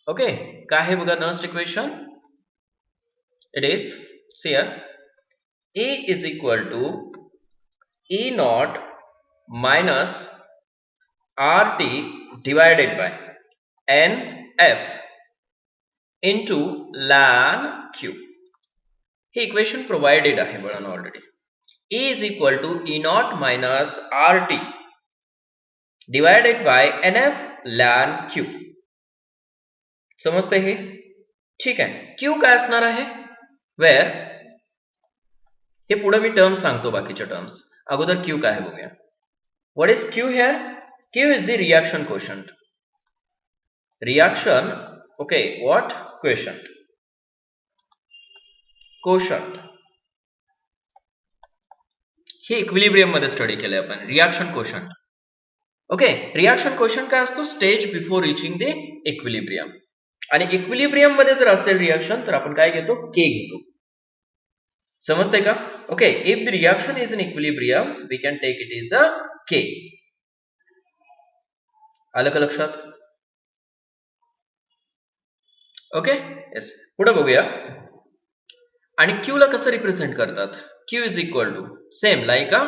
Okay, काय आहे बघा Nernst equation. It is, see here, A is equal to E naught minus RT divided by NF into ln Q. हे इक्वेशन प्रोव्हाइडेड आहे बघा already. E is equal to E naught minus RT divided by NF ln Q. समजते हे. ठीक आहे. Q काय असणार आहे, वेअर हे पुढे मी टर्म्स सांगतो, बाकीच्या टर्म्स. अगोदर Q काय आहे बघूया. What is Q here. Q is the reaction quotient. Reaction, okay, what quotient, quotient. हे इक्विलिब्रियम मध्ये स्टडी केलंय आपण, reaction quotient. Okay, reaction quotient काय असतो, stage before reaching the equilibrium. आणि इक्विलिब्रियम मध्ये जर असेल रिएक्शन तर आपण काय घेतो, के घेतो. समजते का. Okay, if the reaction is in equilibrium we can take it is a K. आलं का लक्षात. Okay, yes. पुढे बघूया. आणि क्यू ला कसं रिप्रेझेंट करतात. Q is equal to same like a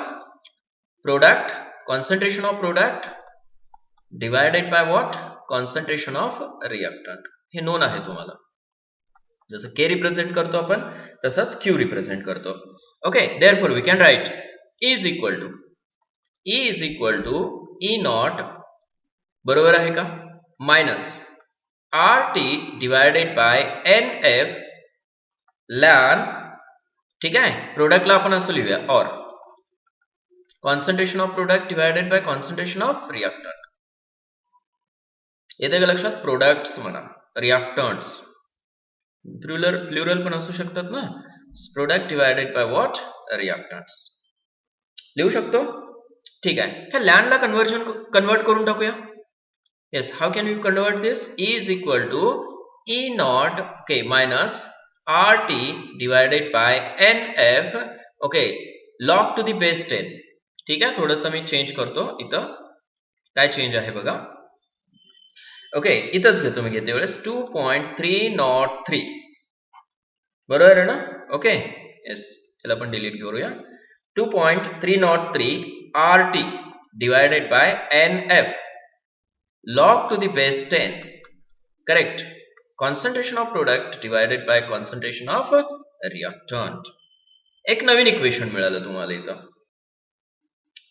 product, concentration of product divided by what, concentration of reactant. हे नोन आहे तुम्हाला. जसं के रिप्रेझेंट करतो आपण तसंच क्यू रिप्रेझेंट करतो. Okay, therefore we can write E is equal to E naught, बरोबर आहे का, minus RT divided by NF ln, ठीक आहे, प्रोडक्टला आपण असं लिहूया, और concentration of product divided bye concentration of reactant. येते का लक्षात. प्रोडक्ट्स म्हणा, रिएक्टंट्स, प्लुरल पण असू शकतात ना. Product divided by what, reactants लिहू शकतो. ठीक आहे. ह्या लॅन ला कन्वर्ट करून टाकूया. Yes, how can you convert this. E is equal to E not, okay, minus RT divided by NF, okay, log to the base 10. ठीक आहे, थोडंसं मी चेंज करतो. इथं काय चेंज आहे बघा. ओके, इथंच घेतो मी घेते वेळेस 2.303, बरोबर आहे ना. ओके, येस, याला पण डिलीट करूया. 2.303 RT divided by NF log to the base 10, correct. Concentration of product divided by concentration of reactant. एक नवीन इक्वेशन मिळालं तुम्हाला इथं.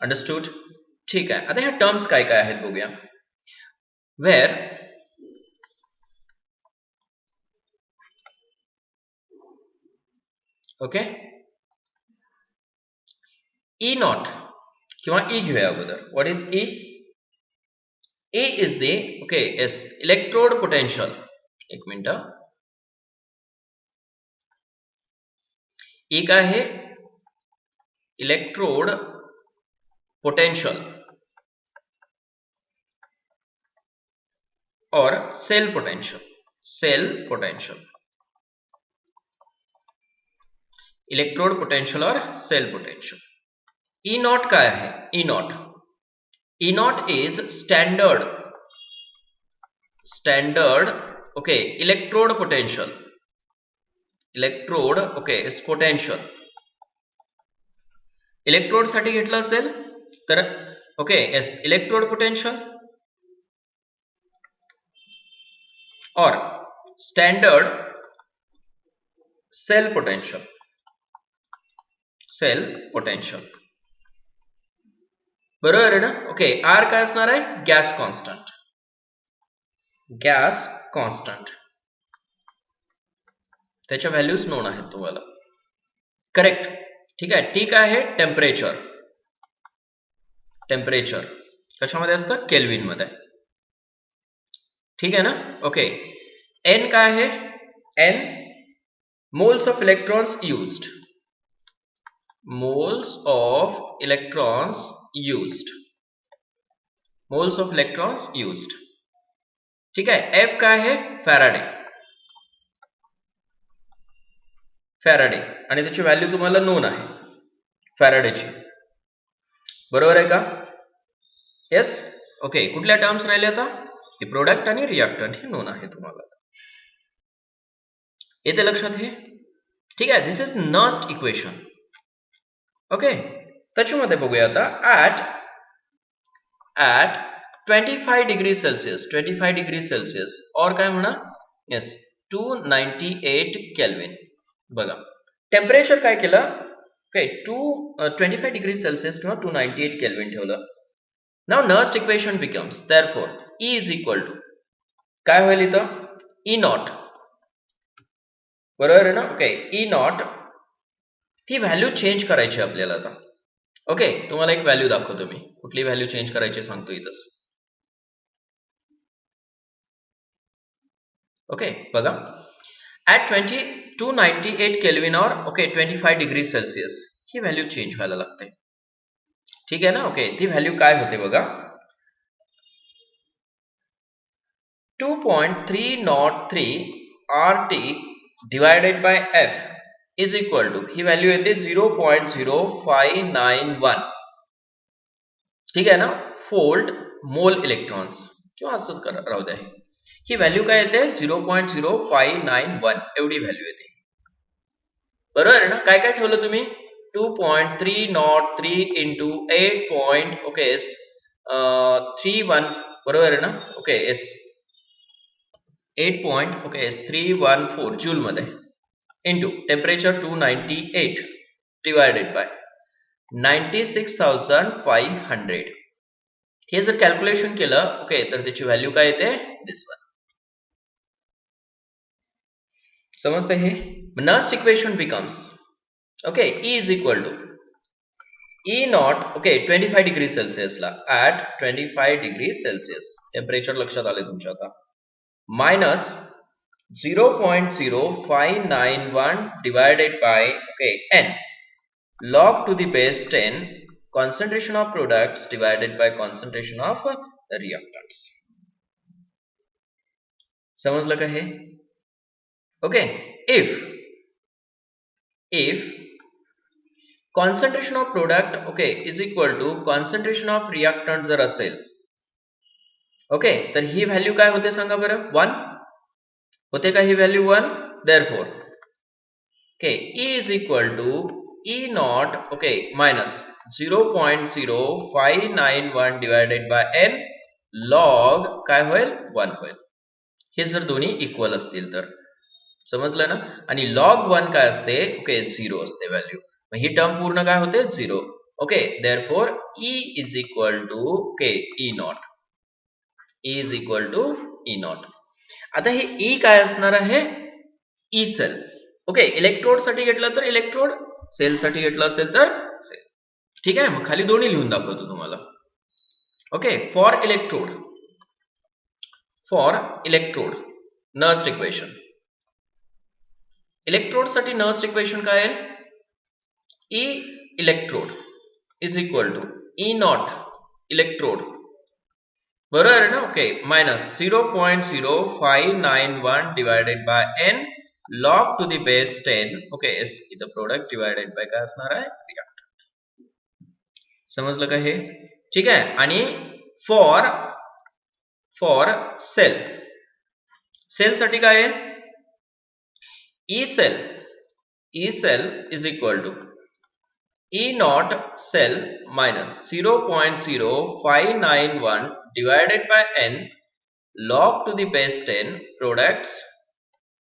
अंडरस्टूड. ठीक आहे. आता ह्या टर्म्स काय काय आहेत बघूया. वेअर ओके, E नॉट किंवा E घेऊया अगोदर. What is E. A is the, okay, yes, electrode potential. एक मिनिट. E काय आहे, इलेक्ट्रोड पोटेंशियल और cell potential. Cell potential, electrode potential और सेल पोटेंशियल. E नॉट काय आहे. E naught, E naught is standard, okay, electrode potential. Electrode, okay, is potential. Electrode साठी घेतलं असेल तर, ओके, येस, इलेक्ट्रोड पोटेंशियल और स्टैंडर्ड सेल पोटेंशियल बरोबर आहे ना. ओके, आर काय असणार आहे, गॅस कॉन्स्टंट त्याच्या व्हॅल्यूज नोन आहेत तुम्हाला. करेक्ट. ठीक आहे. टी काय आहे, टेम्परेचर कशामध्ये असतं, केल्विन मध्ये. ठीक आहे ना. ओके, एन काय आहे, N moles of electrons used. ठीक आहे. एफ काय आहे, फॅराडे आणि त्याची व्हॅल्यू तुम्हाला नोन आहे फॅराडेची. बरोबर आहे का. येस. ओके, कुठल्या टर्म्स राहिले आता, हे प्रोडक्ट आणि रिएक्टंट हे नोन आहे तुम्हाला. येते लक्षात हे. ठीक आहे. दिस इज नर्स्ट इक्वेशन. ओके, त्याच्यामध्ये बघूया आता ऍट 25 डिग्री सेल्सियस और काय म्हणा, येस 298 केल्विन. बघा टेम्परेचर काय केलं, ओके 25 डिग्री सेल्सियस किंवा 298 केल्विन ठेवलं. Now Nernst equation becomes therefore E is equal to काय होईल इथं, E नॉट. बरोबर आहे ना. ओके, E नॉट ती व्हॅल्यू चेंज करायची आपल्याला आता. ओके, तुम्हाला एक व्हॅल्यू दाखवतो मी, कुठली व्हॅल्यू चेंज करायची सांगतो इथंच. ओके, बघा ऍट 298 केल्विन और ओके 25 डिग्री सेल्सियस ही व्हॅल्यू चेंज व्हायला लागते. ठीक आहे ना. ओके, ती व्हॅल्यू काय होते बघा, 2.303 RT divided by F is equal to ही व्हॅल्यू येते 0.0591. ठीक आहे ना, फोल्ड मोल इलेक्ट्रॉन्स किंवा असंच राहू द्या. ही व्हॅल्यू काय येते, 0.0591 एवढी व्हॅल्यू येते. बरोबर आहे ना. काय काय ठेवलं तुम्ही, 2.303 इंटू 8.31 बरोबर आहे ना. ओके, येस 8.314 जूल मध्ये इंटू टेम्परेचर 298 डिवायडेड बाय 96,500. हे जर कॅल्क्युलेशन केलं ओके तर त्याची व्हॅल्यू काय येते, दिस वन. समजते हे. Nernst equation becomes okay E is equal to E not okay 25 degree सेल्सियसला ऍट 25 डिग्री सेल्सियस टेम्परेचर लक्षात आले तुमच्या आता, minus 0.0591 divided by n log to the base 10 concentration of products divided by concentration of reactants. समजलं का हे. Okay, if concentration of product okay is equal to concentration of reactant जर असेल okay तर ही व्हॅल्यू काय होते सांगा बरं, 1 होते का ही value 1. Therefore okay E is equal to E not okay minus 0.0591 divided by n log काय होईल, 1 होईल. हे जर दोन्ही इक्वल असतील तर. समजलं ना. आणि लॉग 1 काय असते, ओके 0 असते व्हॅल्यू. मग ही टर्म पूर्ण काय होते, 0. Okay, therefore E is equal to okay E naught is equal to E naught. आता हे E काय असणार आहे, E सेल. ओके, इलेक्ट्रोड साठी घेतलं तर इलेक्ट्रोड, सेल साठी घेतलं असेल तर सेल. ठीक आहे. मग खाली दोन्ही लिहून दाखवतो तुम्हाला. Okay, for electrode Nernst equation. Electrode साठी नर्स्ट इक्वेशन काय आहे, E electrode is equal to E naught electrode. बरोबर आहे ना. Okay, minus 0.0591 divided by n log to the base 10 okay इथं प्रोडक्ट डिवायडेड बाय काय असणार आहे, रिएक्टंट. समजलं का हे. ठीक आहे. आणि फॉर सेल साठी काय आहे, E cell is equal to E naught cell minus 0.0591 divided by n log to the base 10 products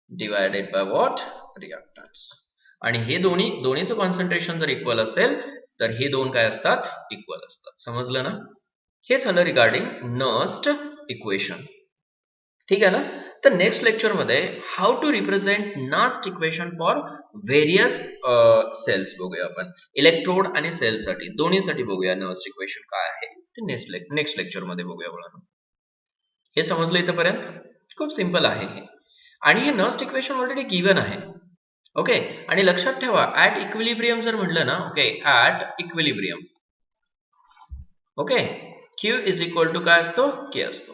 divided by what? Reactants. आणि हे दोन्हीचं कॉन्सन्ट्रेशन जर इक्वल असेल तर हे दोन काय असतात? इक्वल असतात. समजलं ना? हे झालं रिगार्डिंग नर्स्ट इक्वेशन. ठीक आहे ना? तर नेक्स्ट लेक्चर मध्ये how to represent Nernst equation for various cells बघूया आपण. इलेक्ट्रोड आणि सेल साठी दोन्हीसाठी बघूया नर्स्ट इक्वेशन काय आहे ते नेक्स्ट लेक्चर मध्ये बघूया. हे समजलं इथपर्यंत? खूप सिंपल आहे हे. आणि हे नर्स्ट इक्वेशन ऑलरेडी गिवन आहे. ओके, आणि लक्षात ठेवा ऍट इक्विलिब्रियम जर म्हणलं ना, okay, at equilibrium, okay, Q is equal to काय असतो? के असतो.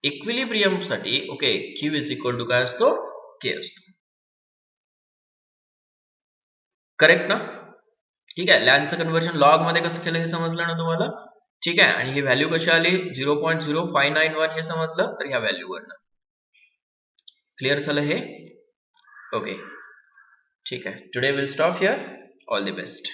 इक्विलिब्रियम साठी okay Q is equal to काय असतो? के असतो. करेक्ट ना? ठीक आहे. लॅनचं कन्व्हर्जन लॉग मध्ये कसं केलं हे समजलं ना तुम्हाला? ठीक आहे. आणि ही व्हॅल्यू कशी आली? 0.0591 हे समजलं तर ह्या व्हॅल्यूवरनं. क्लिअर झालं हे? ओके, ठीक आहे. Today will stop here. All the best.